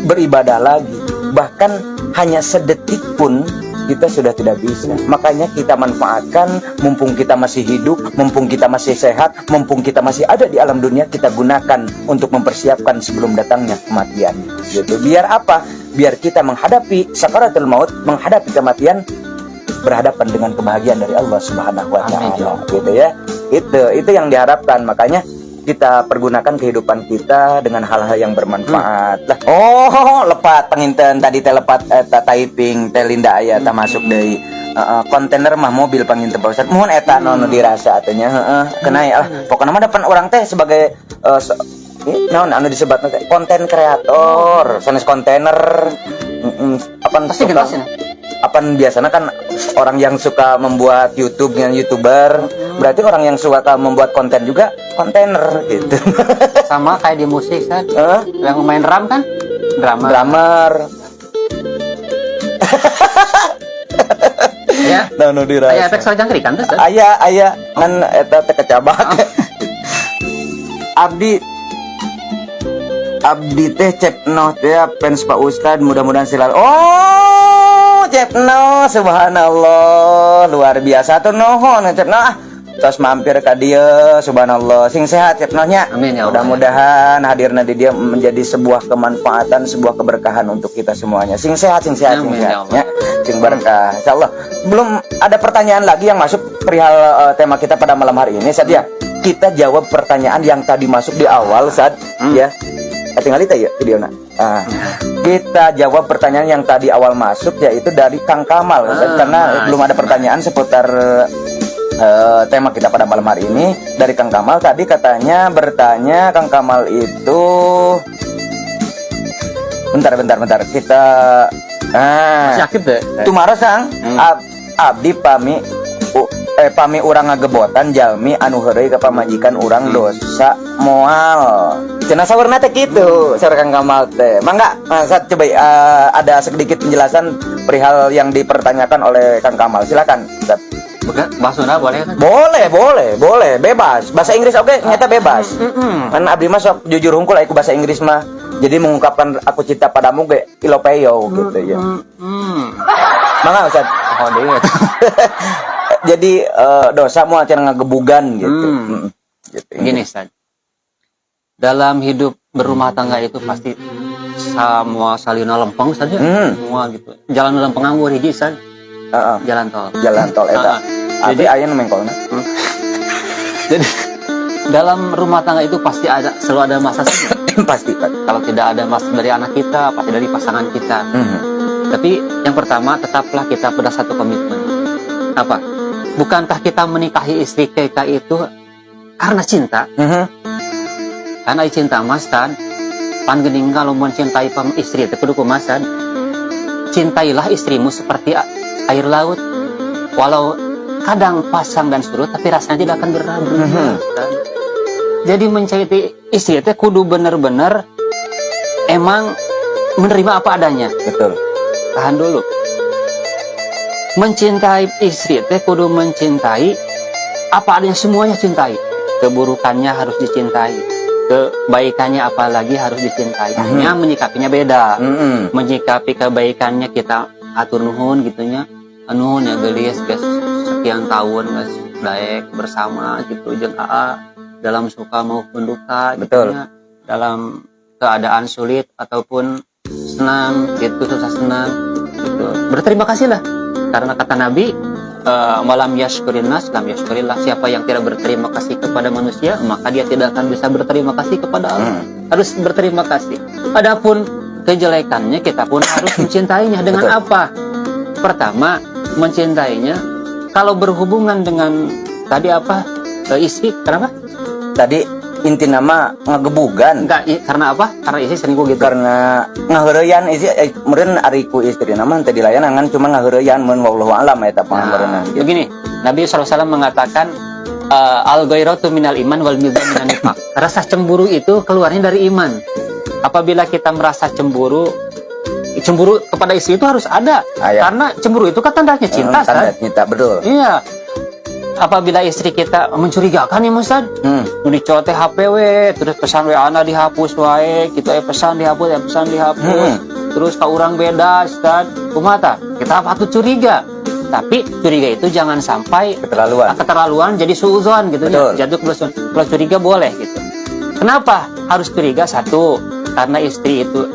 beribadah lagi, bahkan hanya sedetik pun kita sudah tidak bisa. Makanya kita manfaatkan mumpung kita masih hidup, mumpung kita masih sehat, mumpung kita masih ada di alam dunia, kita gunakan untuk mempersiapkan sebelum datangnya kematian gitu. Biar apa? Biar kita menghadapi sakaratul maut, menghadapi kematian, berhadapan dengan kebahagiaan dari Allah Subhanahu wa taala gitu ya. Itu yang diharapkan. Makanya kita pergunakan kehidupan kita dengan hal-hal yang bermanfaat lah. Oh, lepat penginten tadi teh lepat typing teh Linda aya tah masuk deui. Kontainer mah mobil panginten Pak Ustad. Mohon eta nu dirasa atunya kena ya lah. Pokona mah depan orang teh sebagai naon anu disebutna teh konten kreator, sanes kontainer. Apa pasti genasina? Apaan biasanya kan orang yang suka membuat YouTube dengan YouTuber, berarti orang yang suka membuat konten juga kontainer gitu. Sama kayak di musik kan, yang main drum kan, drummer. Ya, nu dirasa. Aya efek soal jangkrikan tuh. Aya ngan eta teh kecabak. Abdi teh Cepno teh fans Pak Ustad, mudah-mudahan selalu. Oh, Cepno, subhanallah, luar biasa tuh nuhun Cepno. Terus mampir ka dieu, subhanallah. Sing sehat Cepno nya. Amin ya Allah. Mudah-mudahan hadirna di dia menjadi sebuah kemanfaatan, sebuah keberkahan untuk kita semuanya. Sing sehat Amin ya Allah. Sing berkah. Insyaallah. Belum ada pertanyaan lagi yang masuk perihal tema kita pada malam hari ini, Sad ya. Kita jawab pertanyaan yang tadi masuk di awal, Sad, ya. Tinggal itu ya videonya. Kita jawab pertanyaan yang tadi awal masuk yaitu dari Kang Kamal, karena belum ada pertanyaan seputar tema kita pada malam hari ini. Dari Kang Kamal tadi katanya bertanya, Kang Kamal itu bentar kita masih aktif deh. Tumara sang abdi pami urang ngagebotan jalmi anu heureuy ka pamajikan urang dosa moal. Cenah saurna teh kitu, saur Kang Kamal teh. Mangga, saat coba ada sedikit penjelasan perihal yang dipertanyakan oleh Kang Kamal. Silakan. Bahasa boleh kan? Boleh, bebas. Bahasa Inggris oke, nyata bebas. Kan abdi mah sok jujur hungkul aya ku bahasa Inggris mah. Jadi mengungkapkan aku cinta padamu ge ilopeyo gitu ya. Mangga Ustaz. Oh, deui. Jadi dosa mau acara ngagebugan gitu. Gitu. Gini, Ustaz. Dalam hidup berumah tangga itu pasti semua salina lempeng saja, semua gitu. Jalan lempeng nganggur hiji, Ustaz. Jalan tol eta. Jadi aya nu mengkolna. Jadi dalam rumah tangga itu pasti selalu ada masa sulit. pasti. Kalau tidak ada masa dari anak kita, pasti dari pasangan kita. Tapi yang pertama tetaplah kita pada satu komitmen. Apa? Bukankah kita menikahi istri kita itu karena cinta? Karena cinta mas tan, pan gening kalau mencintai istri itu kudu kumasan. Cintailah istrimu seperti air laut. Walau kadang pasang dan surut, tapi rasanya tidak akan berubah. Jadi mencintai istri itu kudu benar-benar emang menerima apa adanya. Betul. Tahan dulu. Mencintai istri itu kudu mencintai apa adanya, semuanya cintai. Keburukannya harus dicintai, kebaikannya apalagi harus dicintai. Hanya menyikapinya beda. Menyikapi kebaikannya kita atur nuhun gitunya, nuhun ya gelis sekian tahun daek bersama gitu jeung dalam suka maupun duka. Betul. Gitunya, dalam keadaan sulit ataupun senang gitu, susah senang gitu. Berterima kasih lah Karena kata Nabi, malam yashkurin nas lam yashkurillah, siapa yang tidak berterima kasih kepada manusia maka dia tidak akan bisa berterima kasih kepada Allah. Harus berterima kasih. Adapun kejelekannya kita pun harus mencintainya. Dengan Betul. apa? Pertama, mencintainya kalau berhubungan dengan tadi apa, istri. Kenapa? Tadi inti nama ngagebugan Enggak, karena apa? Karena istri selingkuh gitu. karena ngaheureyan isi meureun ariku istri nama teh dilayanangan cuma ngaheureyan mun wallahu alam eta pangabeurna. Begini, Nabi SAW mengatakan al-ghairatu minal iman wal mizan minan nifaq. Rasa cemburu itu keluarnya dari iman. Apabila kita merasa cemburu kepada istri itu harus ada. Ya. Karena cemburu itu kan tandanya cinta, Tanda kan? cinta, betul. Iya. Apabila istri kita mencurigakan ya Ustaz, dicote HPW, terus pesan WA na dihapus wae, kita pesan dihapus, terus ka urang beda, Ustaz, kumaha kita patut curiga. Tapi curiga itu jangan sampai keterlaluan jadi suudzon gitu ya, jatuh ke dosa. Kalau curiga boleh gitu. Kenapa harus curiga? Satu, karena istri itu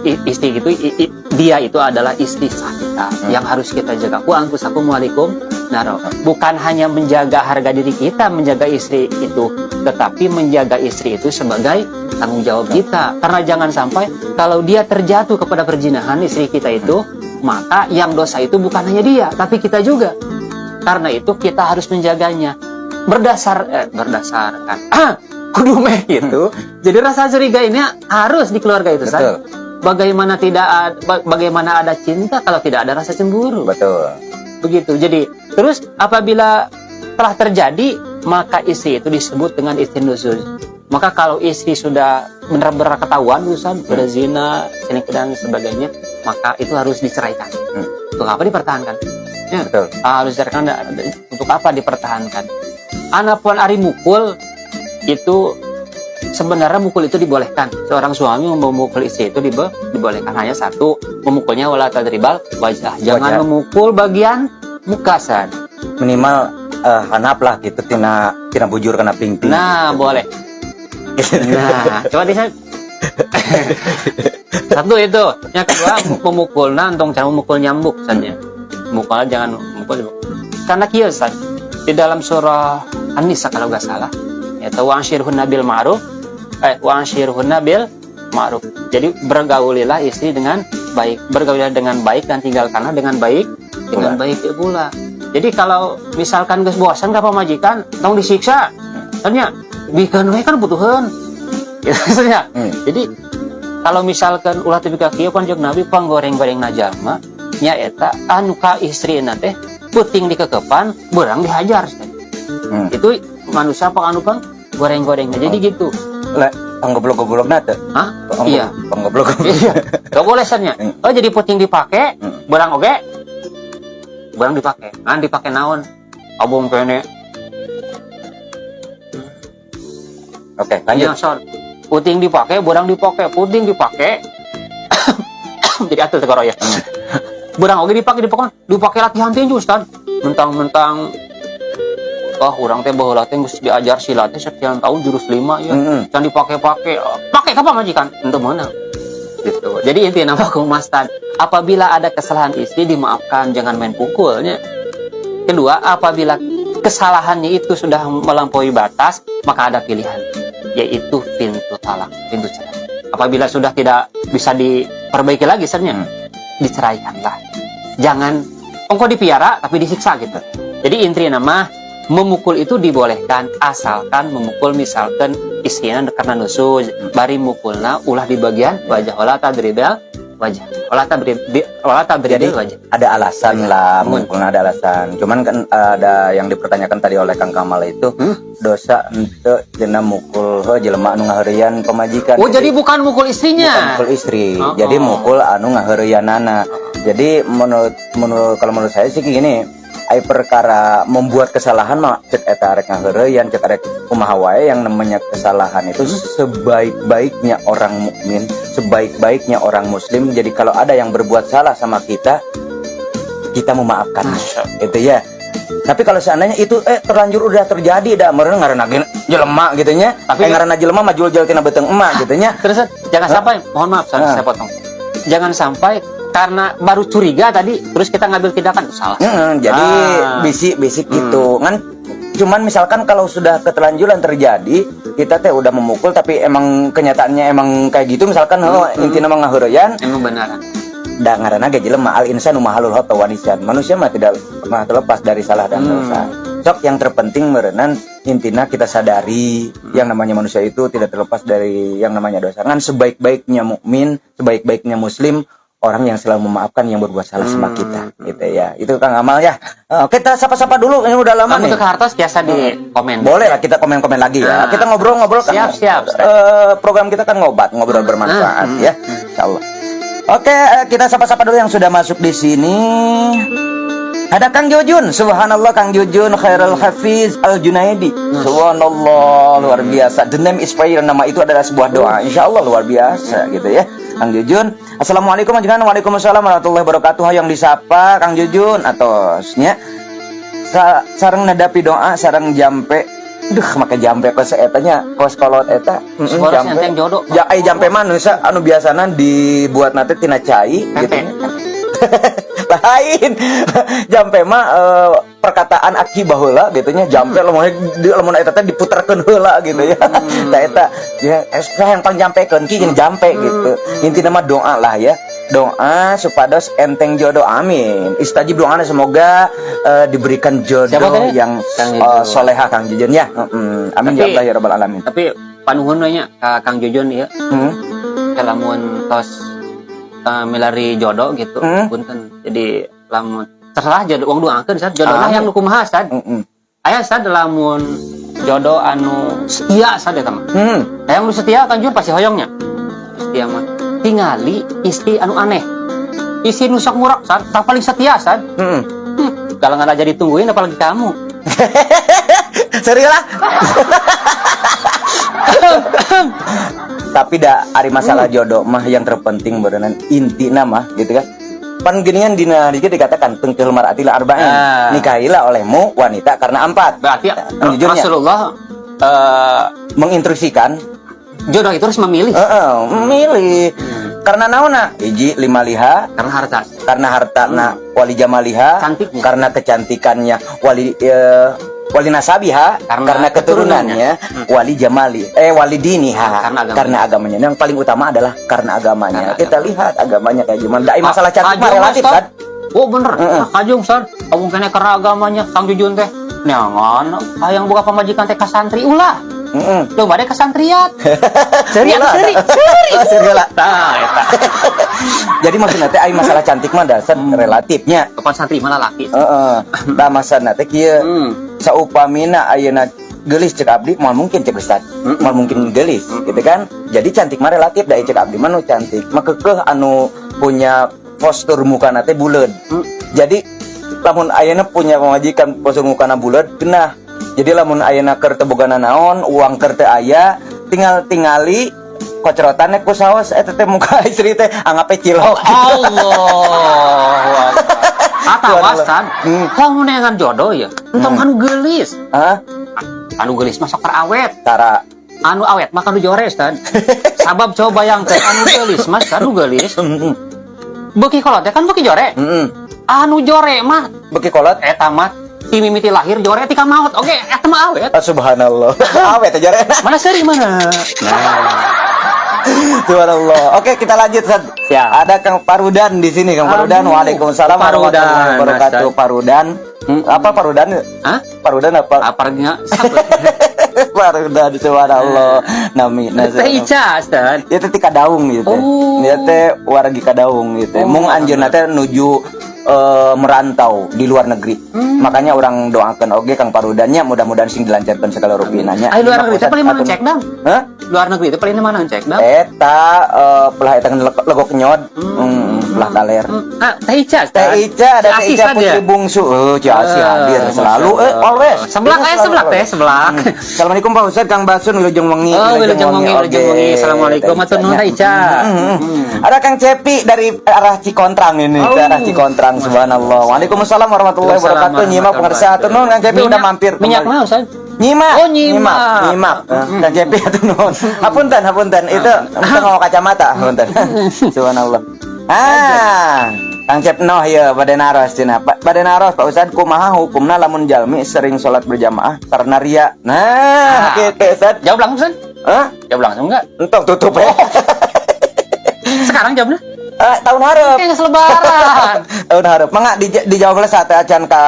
dia itu adalah istri sah kita yang harus kita jaga. Wa anfusakum walikum naro. Bukan hanya menjaga harga diri kita, menjaga istri itu, tetapi menjaga istri itu sebagai tanggung jawab kita. Karena jangan sampai kalau dia terjatuh kepada perzinahan istri kita itu, maka yang dosa itu bukan hanya dia, tapi kita juga. Karena itu kita harus menjaganya. Berdasarkan kudu meh gitu. Jadi rasa curiga ini harus di keluarga itu, San. Bagaimana ada cinta kalau tidak ada rasa cemburu? Betul. Begitu. Jadi terus apabila telah terjadi, maka istri itu disebut dengan istri nuzul. Maka kalau istri sudah benar-benar ketahuan urusan berzina, selingkuh dan sebagainya, maka itu harus diceraikan. Untuk apa dipertahankan? Ya, betul. Harus diceraikan. Untuk apa dipertahankan? Anapun ari mukul itu sebenarnya mukul itu dibolehkan. Seorang suami memukul istri itu dibolehkan. Hanya satu, memukulnya wala tadribal wajah. Jangan memukul bagian muka, San. Minimal hanap lah gitu tina bujur kena ping-ping. Nah, boleh. Nah, coba di satu itu. Yang kedua, memukul nantong, jangan memukul nyambuk saja. Mukul jangan memukul. Karena kiasan di dalam surah An-Nisa kalau nggak salah, yaitu wa'ashirhunna bil ma'ruf, wa'ashirhunna bil ma'ruf. Jadi bergaulilah istri dengan baik, bergaulilah dengan baik dan tinggalkanlah dengan baik pula. Jadi kalau misalkan geus bosan ka pamajikan, tong disiksa. Tanya, bikin we kan butuhan. Gitu ya. Jadi kalau misalkan ulah teu ka kieu kan jeung Nabi panggoreng-gorengna jalma nya eta anu ka istrina teh puting dikekepan, beurang dihajar. Itu manusia anu pang goreng-gorengnya. Jadi gitu. Lah, panggoblok-goblokna teh. Hah? Iya. Panggoblok. Iya. Gak boleh sannya. Oh, jadi puting dipake, beurang oge. Beurang dipake. Ngan dipake naon? Abong kene. Oke, lanjut. Iya, puting dipake, beurang dipake, puting dipake. Jadi atuh tegoro ya. Beurang oge dipake latihan tinju, Ustaz. Mentang-mentang urang teh baheula teh geus diajar silat teh sekian tahun jurus 5 ya. Can dipake-pake. Pake ka pamajikan? Henteu meunang. Gitu. Jadi intinya nama kumastan, apabila ada kesalahan istri dimaafkan, jangan main pukulnya. Kedua, apabila kesalahannya itu sudah melampaui batas, maka ada pilihan, yaitu pintu talak, pintu cerai. Apabila sudah tidak bisa diperbaiki lagi sebenarnya, diceraikanlah. Jangan engkau dipiara tapi disiksa gitu. Jadi intinya nama memukul itu dibolehkan asalkan memukul misalkan istrinya karena nusuz, bari mukulna ulah di bagian wajah, wala tadribal wajah, wala tadribal wajah. Ada alasan lah, mukulna ada alasan. Cuman kan ada yang dipertanyakan tadi oleh Kang Kamal itu dosa henteu cenah mukul jelema anu ngaheureyan pamajikan. Oh, jadi bukan mukul istrinya. Bukan mukul istri. Jadi mukul anu ngaheureyanana. Jadi menurut saya sih gini, ai perkara membuat kesalahan mah cek eta arek ngaheureyan, cek arek kumaha wae yang namanya kesalahan itu sebaik-baiknya orang mukmin, sebaik-baiknya orang muslim. Jadi kalau ada yang berbuat salah sama kita memaafkan. Itu ya. Tapi kalau seandainya itu terlanjur udah terjadi dah meureun ngaranna jelema gitu nya. Tapi ngaranna jelema mah jual tina beuteung emak gitu nya. Terus jangan sampai, mohon maaf saya potong. Jangan sampai karena baru curiga tadi terus kita ngambil tindakan salah. Jadi bisik-bisik gitu kan. Cuman misalkan kalau sudah keterlanjuran terjadi, kita teh udah memukul tapi emang kenyataannya emang kayak gitu, misalkan intina mah ngaheureyan, Emang benar. da ngaranna ge jelema al insanu mahalul khata wa nisyan. Manusia mah tidak pernah terlepas dari salah dan dosa. Sok yang terpenting meureunnan intina kita sadari yang namanya manusia itu tidak terlepas dari yang namanya dosa. Kan sebaik-baiknya mukmin, sebaik-baiknya muslim orang yang selalu memaafkan yang berbuat salah sama kita, gitu ya. Itu Kang Amal ya. Kita sapa-sapa dulu, ini udah lama nih. Untuk hartos biasa di komen. Boleh lah kita komen-komen lagi ya. Kita ngobrol-ngobrol kan. Siap. Program kita kan ngobrol bermanfaat ya. Insyaallah. Oke, kita sapa-sapa dulu yang sudah masuk di sini. Ada Kang Jujun, subhanallah Kang Jujun Khairul Hafiz Al-Junaidi. Subhanallah, luar biasa. The name is prayer, nama itu adalah sebuah doa. Insyaallah luar biasa gitu ya. Kang Jujun, assalamualaikum warahmatullahi wabarakatuh. Waalaikumsalam warahmatullahi wabarakatuh. Yang disapa Kang Jujun atosnya sareng nadapi doa sareng jampe. Duh, make jampe pas etanya kos kolot eta. Jampe jodoh. Ya ai jampe mah anu biasana dibuat nate tina cai gitu. Lain jampe mah perkataan aki baheula gitu nya jampe lamun eta teh diputerkeun heula gitu ya. Tah eta ya yang paling jampekeun ki jeung jampe gitu. Intina mah doa lah ya. Doa supados enteng jodoh, amin. Istajib doanya semoga diberikan jodoh yang soleha Kang Jujun ya. Amin ya Allah ya rabbal alamin. Tapi panuhun we nya ka Kang Jujun ieu. Lamun tos melari jodoh gitu, punten. Jadi lamun terserah jodoh wong doakeun sad jodohna yang nu kumaha sad. Aya sad lamun jodoh anu setia sad eta mah. Aya nu setia Kang Jujun pasti hoyongnya. Setia mah tingali istri anu aneh. Istri nu sok murak sad, tak paling setia sad. Kalau nggak aja ditungguin apalagi kamu. Serius lah. Tapi dah ari masalah jodoh mah yang terpenting berenang inti nama gitu kan. Pan ginian dina dikit dikatakan tengkel mar'ati la arba'in. Nikahilah olehmu wanita karena 4. Berarti Rasulullah menginstruksikan jodoh itu harus memilih. Memilih. Karena naona hiji lima liha Karena harta. karena hartana wali jamaliha Cantiknya. karena kecantikannya wali nasabiha karena keturunannya wali jamali wali diniha karena agamanya. Yang paling utama adalah karena agamanya. Kita lihat agamanya kayak gimana. Dai masalah cantik mah relatif kan. Oh bener. Kajung San. Kamu kena karena agamanya Kang Jujun teh. Neangan hayang buka pamajikan teh ka santri ulah. Tuh bade ka santriat. Seri. Lah. Jadi maksudnya teh ai masalah cantik mah dasar relatifnya. Kapan santri malah laki. Da maksudna teh kieu saupamina ayeuna geulis cek abdi moal mungkin cek Ustaz. Moal mungkin geulis gitu kan. Jadi cantik mah relatif da cek abdi mah nu cantik. Mah keukeuh anu punya postur mukana teh buleud. Jadi lamun ayeuna punya pamajikan postur mukana buleud genah. Jadi lamun ayeuna keur teu bogana naon, uang keur teu aya, tingali kocrotannya ku saos eta teh muka istri teh anggape cilok. Allah. Atawasan, lamun neangan jodoh ya. Entong anu geulis. Anu geulis mah sok awet. Tara Anu awet mah anu jores kan. Sabab coba bayang teh anu geulis mas anu geulis. Beuki kolot teh kan beuki jore. Anu jore mah beuki kolot eta mah ti mimiti lahir jore tika maut. Oke, eta mah awet. Subhanallah. Awet aja jore. Mana seri mana? Subhanallah. Oke, kita lanjut Ustaz. Siap. Ada Kang Parudan di sini, Kang Parudan. Waalaikumsalam warahmatullahi wabarakatuh. Parudan. Apa Parudan? Hah? Parudan apa? Aparnya? Parudan subhanallah. Nami Teh Ica, Ustaz. Ya teh Kadaung gitu. Ya teh wargi Kadaung gitu. Mung anjeunna teh nuju merantau di luar negeri. Makanya orang doakan oge Kang Parudannya mudah-mudahan sing dilancarkan segala rupiahnya. Ai luar negeri teh paling mana cek dang? Hah? Luar negeri teh paling mana cek dang? Eta pelah eta legok nyod. Pelah kaler. Teh Ica. Teh Ica ada Teh Ica putri bungsu. Ciasi hadir selalu always. Sebelah teh sebelah. Assalamualaikum Pak Ustaz, Kang Basun Wilujeng Wengi. Wilujeng Wengi. Assalamualaikum matur nuhun Teh Ica. Ada Kang Cepi dari arah Cikontrang ini, ke arah Cikontrang. Subhanallah. Waalaikumsalam warahmatullahi wabarakatuh. Nyimak pengersa atuh nuhun Kang Cepi udah mampir. Minyak mah Ustaz. Nyimak. Oh, nyimak. Kang Cepi atuh nuhun. Hapunten. Itu kita ngomong kacamata. Hapunten. Subhanallah. Kang Cep noh ya Baden Aros cenah. Baden Aros Pak Ustad kumaha hukumna lamun jalmi sering salat berjamaah karena ria. Nah, kitu Ustad. Jawab langsung. Hah? Jawab langsung enggak? Entok tutup ya. Sekarang jawabnya. Tahun hareup. Kayak selebaran. Tahun hareup. Mangga dijawab lah saat acan ka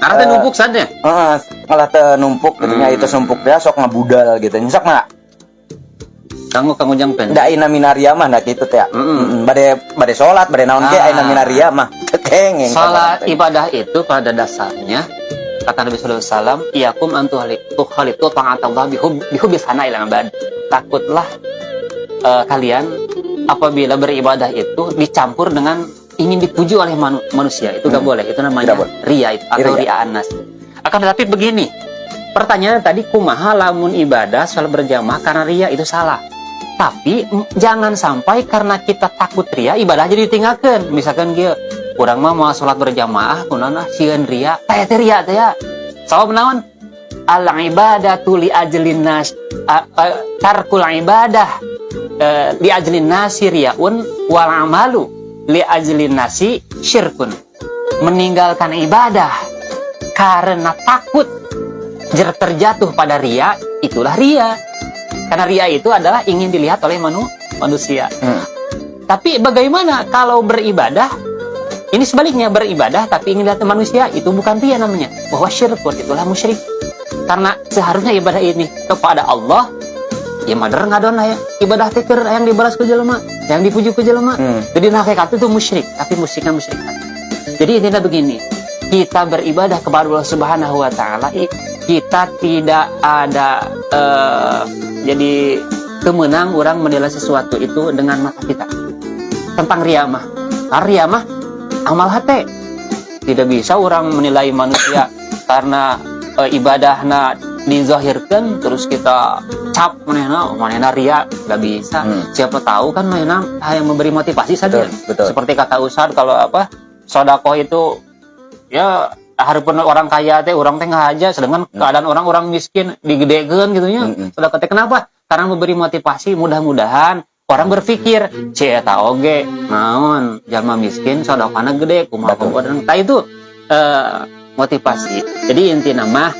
Karena teh numpuk saja. heeh, ngalah teu numpuk gitu nya itu sumpuk teh sok ngabudal gitu. Sok mah Kang Ujang pen. da aina minaria mah da kitu teh. Bade salat, bade naon ge aina minaria mah. Kengeng. Salat ibadah itu pada dasarnya kata Nabi sallallahu alaihi wasallam, "Iyakum an tukhalitu ta'atallah bihubbi sana'il ibad." Takutlah kalian apabila beribadah itu dicampur dengan ingin dipuji oleh manusia. Itu gak boleh. Itu namanya ria itu, atau ria anas. Akan tetapi begini, pertanyaan tadi kumaha lamun ibadah salat berjamaah karena ria itu salah. Tapi jangan sampai karena kita takut ria ibadah jadi ditinggalkan. Misalkan dia kurang mah mau salat berjamaah kunaon sieun ria, teh ria teh ya. Sabab naon? Al ibadatu li ajlin nas tarkul ibadah li ajlin nasi riyaun wal amalu li ajlin nasi syirkun. Meninggalkan ibadah karena takut terjatuh pada ria, itulah ria. Karena ria itu adalah ingin dilihat oleh manusia. Tapi bagaimana kalau beribadah? Ini sebaliknya, beribadah tapi ingin dilihat manusia, itu bukan ria namanya. Bahwa syirkun, itulah musyrik. Karena seharusnya ibadah ini kepada Allah, ya madar ngadon ya. Ibadah tikir yang dibalas ke jelema, yang dipuji ke jelema. Jadi hakikat itu musyrik, tapi musyrikan musyrikan. Jadi intinya begini, kita beribadah kepada Allah Subhanahu wa taala, kita tidak ada jadi kemenang orang menilai sesuatu itu dengan mata kita. Tentang ria mah. Karena ria mah amal hati. Tidak bisa orang menilai manusia karena ibadahna dizahirkan terus kita cap manehna ria, nggak bisa. Siapa tahu kan manehna yang memberi motivasi saja. Betul. Seperti kata Ustaz, kalau sedekah itu ya harupun orang kaya teh orang teh ngahaja, sedangkan keadaan orang miskin digedekeun gitu nya. Sedekah teh kenapa? Karena memberi motivasi, mudah-mudahan orang berpikir, eta oge naon jalma miskin sedekahna gede kumaha kumaha. Tah itu motivasi. Jadi intinya mah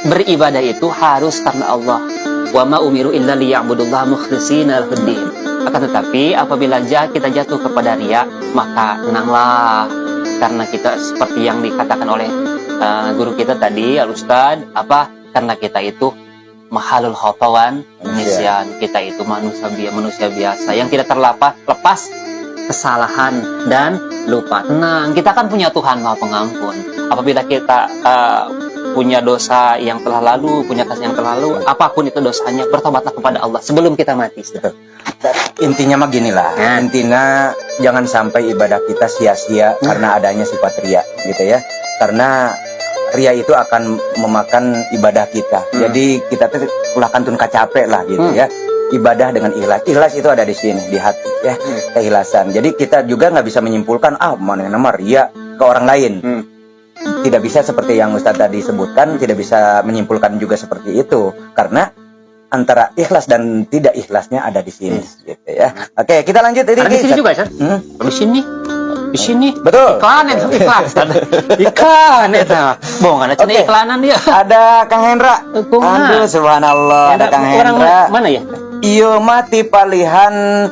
beribadah itu harus karena Allah. Wa ma umiru illa liya'budullaha mukhlishina lahud-din. Akan tetapi apabila kita jatuh kepada riya, maka tenanglah. Karena kita seperti yang dikatakan oleh guru kita tadi, Al-Ustad, karena kita itu mahalul khotawan, nisyan. Kita itu manusia biasa yang tidak lepas kesalahan dan lupa. Tenang, kita kan punya Tuhan Maha Pengampun. Apabila kita punya dosa yang telah lalu, punya kasih yang telah lalu, apapun itu dosanya, bertobatlah kepada Allah sebelum kita mati. Intinya mah gini lah, intinya jangan sampai ibadah kita sia-sia karena adanya sifat ria gitu ya. Karena ria itu akan memakan ibadah kita. Jadi kita tuh ulah kantun capek lah gitu ya. Ibadah dengan ikhlas. Ikhlas itu ada di sini, di hati ya. Keikhlasan. Jadi kita juga nggak bisa menyimpulkan mana nama ria ke orang lain. Tidak bisa seperti yang Ustadz tadi sebutkan, tidak bisa menyimpulkan juga seperti itu karena antara ikhlas dan tidak ikhlasnya ada di sini gitu ya. Oke, kita lanjut ini. Di sini juga, Ustaz. Di sini. Betul. Iklan itu. Bohong ada cina iklanan dia. Ada Kang Hendra. Aduh, subhanallah, ada Kang Hendra. Mana ya? Iya mati palihan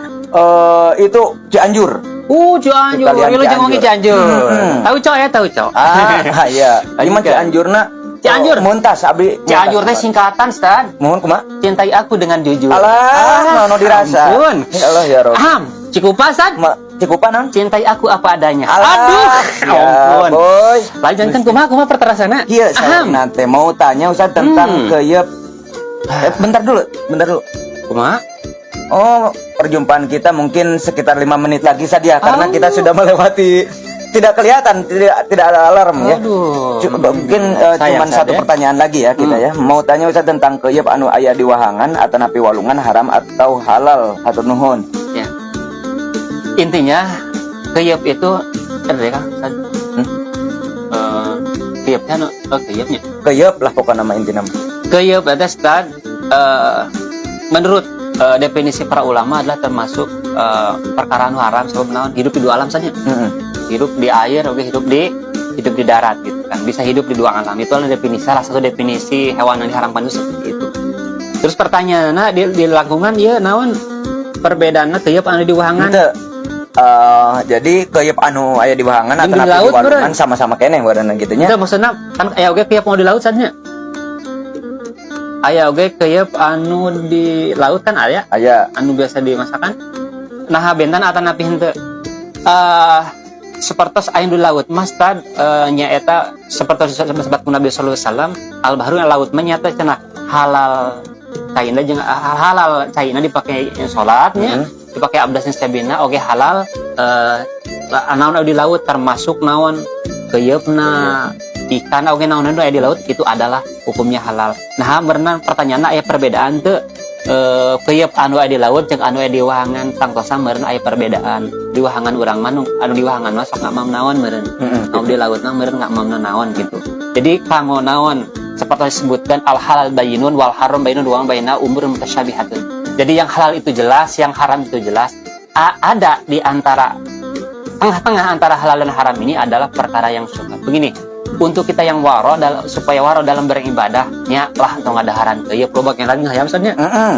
itu Cianjur. Cianjur. Lu jangan Cianjur. Tahu cok ya, tahu cok. Iya. Ini mah Cianjurna. Cianjur. Muntas abi. Cianjur teh singkatan, Stan. Mohon kumaha? Cintai aku dengan jujur. Alah, no dirasa. Ampun. Ya Allah ya Rob. Cikupa, Stan. Cikupa nang? Cintai aku apa adanya. Aduh. Ampun. Boy. Lanjutkan kumaha perterasana. Iya, saya nanti mau tanya Ustaz tentang keyep. Bentar dulu. Kumaha? Oh, perjumpaan kita mungkin sekitar 5 menit lagi saja karena kita sudah melewati, tidak kelihatan, tidak ada alarm ya. Mungkin cuma satu pertanyaan lagi ya kita ya. Mau tanya Ustaz tentang keyep anu aya di wahangan atau napi walungan haram atau halal atau nuhun. Ya. Intinya keyep itu ada kan? Keyepnya keyepnya. Keyep lah pokoknya nama inti nama. Keyep ada Ustaz, menurut definisi para ulama adalah termasuk perkara anu haram sebab naon hidup di dua alam saja. Hidup di air, oke, hidup di darat gitu kan. Bisa hidup di dua alam. Itu adalah definisi, salah satu definisi hewan yang diharamkan itu seperti itu. Terus pertanyaannya di lingkungan ya naon perbedaannya teu anu di wahangan. Jadi keuyeub anu aya di wahangan Di atau laut, di wahangan sama-sama keneh warna gitu nya. Itu maksudnya kan aya oge keuyeub mau di laut saja. Aya oge keuyeub anu di laut kan aya. Aya. Anu biasa dimasakan. Nah bentan atanapi henteu. Sepertos aing di laut mas tad nyaeta sepertos sahabat Nabi sallallahu alaihi wasallam al bahru laut menyata cenah halal caina jeung halal caina dipakai salatnya dipakai abdasnya sabina oge halal naon di laut termasuk naon keuyeupna ikan oge naon aya di laut itu adalah hukumnya halal. Nah berenang pertanyaanna aya perbedaan teu keuyeub anu aya di laut jeung anu aya di wahangan tangtosa meureun aya perbedaan. Di wahangan urang mah anu di wahangan mah sok ngam naon meureun. Anu di laut mah meureun ngam naon gitu. Jadi kanggo naon seperti disebutkan al halal bayyinun wal haram bayyinun wa baina umur mutasyabihatun. Jadi yang halal itu jelas, yang haram itu jelas. Ada di antara tengah-tengah antara halal dan haram ini adalah perkara yang syubhat. Begini, untuk kita yang waro supaya waro dalam beribadah nya lah tong ada haram teu ya loba yang lagi hayam nya.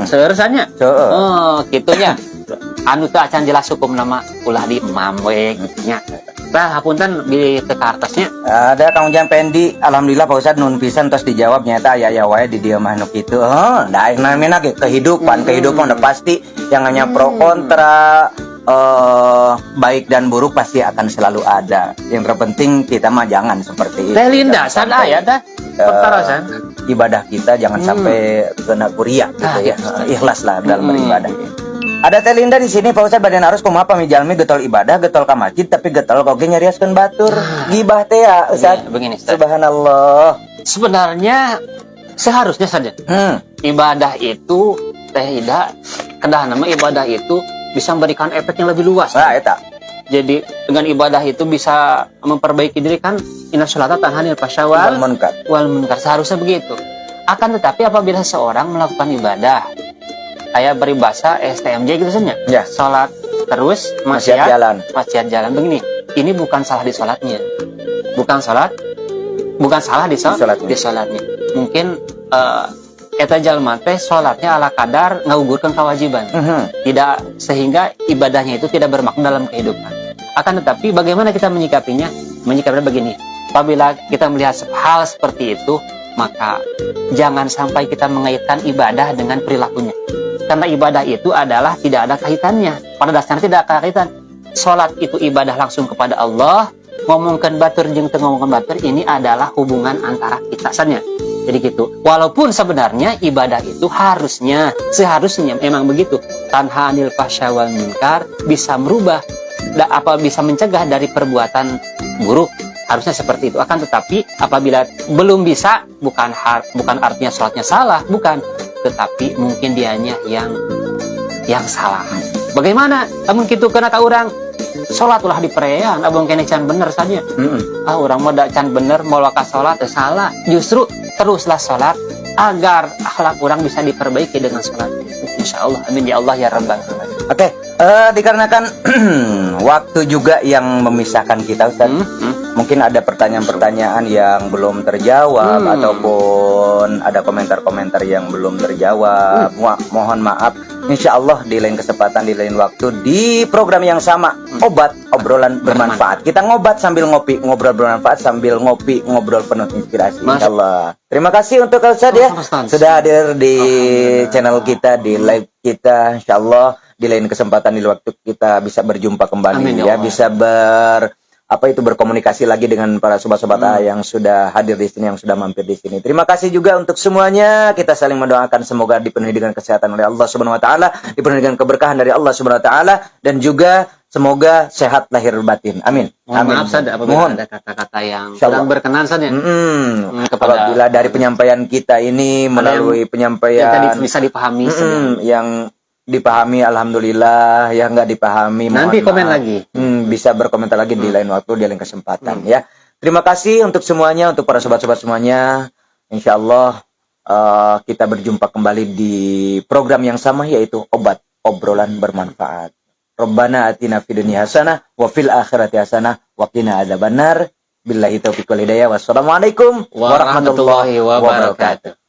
Seureusanya. Oh, kitunya. Anu teu acan jelas hukum nama ulah di imam we nya. Nah, hapunten di tekartosnya. Ada Kang Ujang Pendi, alhamdulillah Pak Ustadz nun pisan tos dijawab nyata aya wae di dieu mah nu kitu. Da namina kehidupan udah pasti yang hanya pro kontra baik dan buruk pasti akan selalu ada. Yang terpenting kita mah jangan seperti itu. Teh Linda sad aya dah. Pertarasan ibadah kita jangan sampai kena kuria gitu ya. Ikhlaslah dalam beribadah. Ada Teh Linda di sini Pak Ustadz badan harus kumaha pamijalmi getol ibadah getol ka masjid tapi getol koge nyarioskeun batur. Gibah teh ya Ustadz. Begini, Ustadz. Subhanallah. Sebenarnya seharusnya saja ibadah itu tidak kedah nama ibadah itu bisa memberikan efek yang lebih luas. Nah, eta. Jadi dengan ibadah itu bisa memperbaiki diri kan inna sholata tanhanil fasyawal wal munkar seharusnya begitu. Akan tetapi apabila seorang melakukan ibadah kayak beribasa STMJ gitu saja. Ya. Salat terus maksiat jalan begini. Ini bukan salah di salatnya. Bukan salah di salatnya. Mungkin eta jalma teh salatnya ala kadar ngagugurkeun kewajiban. Tidak sehingga ibadahnya itu tidak bermakna dalam kehidupan. Akan tetapi bagaimana kita menyikapinya? Menyikapinya begini. Apabila kita melihat hal seperti itu, maka jangan sampai kita mengaitkan ibadah dengan perilakunya. Karena ibadah itu adalah tidak ada kaitannya. Pada dasarnya tidak ada kaitan. Salat itu ibadah langsung kepada Allah. Ngomongkan batur jeung teu ngomongkan batur ini adalah hubungan antara kita saja. Jadi gitu. Walaupun sebenarnya ibadah itu seharusnya memang begitu. Tanha anil fahsya wal munkar bisa merubah bisa mencegah dari perbuatan buruk. Harusnya seperti itu. Akan tetapi apabila belum bisa bukan artinya salatnya salah, bukan. Tetapi mungkin dianya yang salah. Bagaimana? Namun gitu kena ka urang salat ulah diperean, abang kene can bener saja. Urang mah da can bener mau ka salat teh salah. Justru teruslah salat agar akhlak urang bisa diperbaiki dengan salat. Insyaallah. Amin ya Allah ya Rabbal alamin. Oke, dikarenakan waktu juga yang memisahkan kita Ustaz. Mungkin ada pertanyaan-pertanyaan yang belum terjawab ataupun ada komentar-komentar yang belum terjawab. Mohon maaf. Insya Allah di lain kesempatan, di lain waktu, di program yang sama, obrolan bermanfaat. Kita ngobat sambil ngopi, ngobrol bermanfaat sambil ngopi, ngobrol penuh inspirasi. Insya Allah. Terima kasih untuk Ustaz ya, sudah hadir di channel kita, di live kita. Insya Allah di lain kesempatan, di waktu kita bisa berjumpa kembali. Amin, ya, bisa berkomunikasi lagi dengan para sobat-sobat yang sudah hadir di sini, yang sudah mampir di sini. Terima kasih juga untuk semuanya. Kita saling mendoakan semoga dipenuhi dengan kesehatan oleh Allah Subhanahu wa taala, dipenuhi dengan keberkahan dari Allah Subhanahu wa taala, dan juga semoga sehat lahir batin. Amin. Amin. Maaf saja apabila ada kata-kata yang kurang berkenan saja. Apabila dari penyampaian kita ini melalui penyampaian yang bisa dipahami yang dipahami alhamdulillah, yang nggak dipahami nanti komen lagi. Bisa berkomentar lagi di lain waktu, di lain kesempatan ya. Terima kasih untuk semuanya, untuk para sobat-sobat semuanya. Insya Allah kita berjumpa kembali di program yang sama, yaitu obrolan bermanfaat. Rabbana atina fid dunya hasanah wa fil akhirati hasanah wa qina adzabannar. Billahi taufiq wal hidayah. Wassalamualaikum Warahmatullahi wabarakatuh.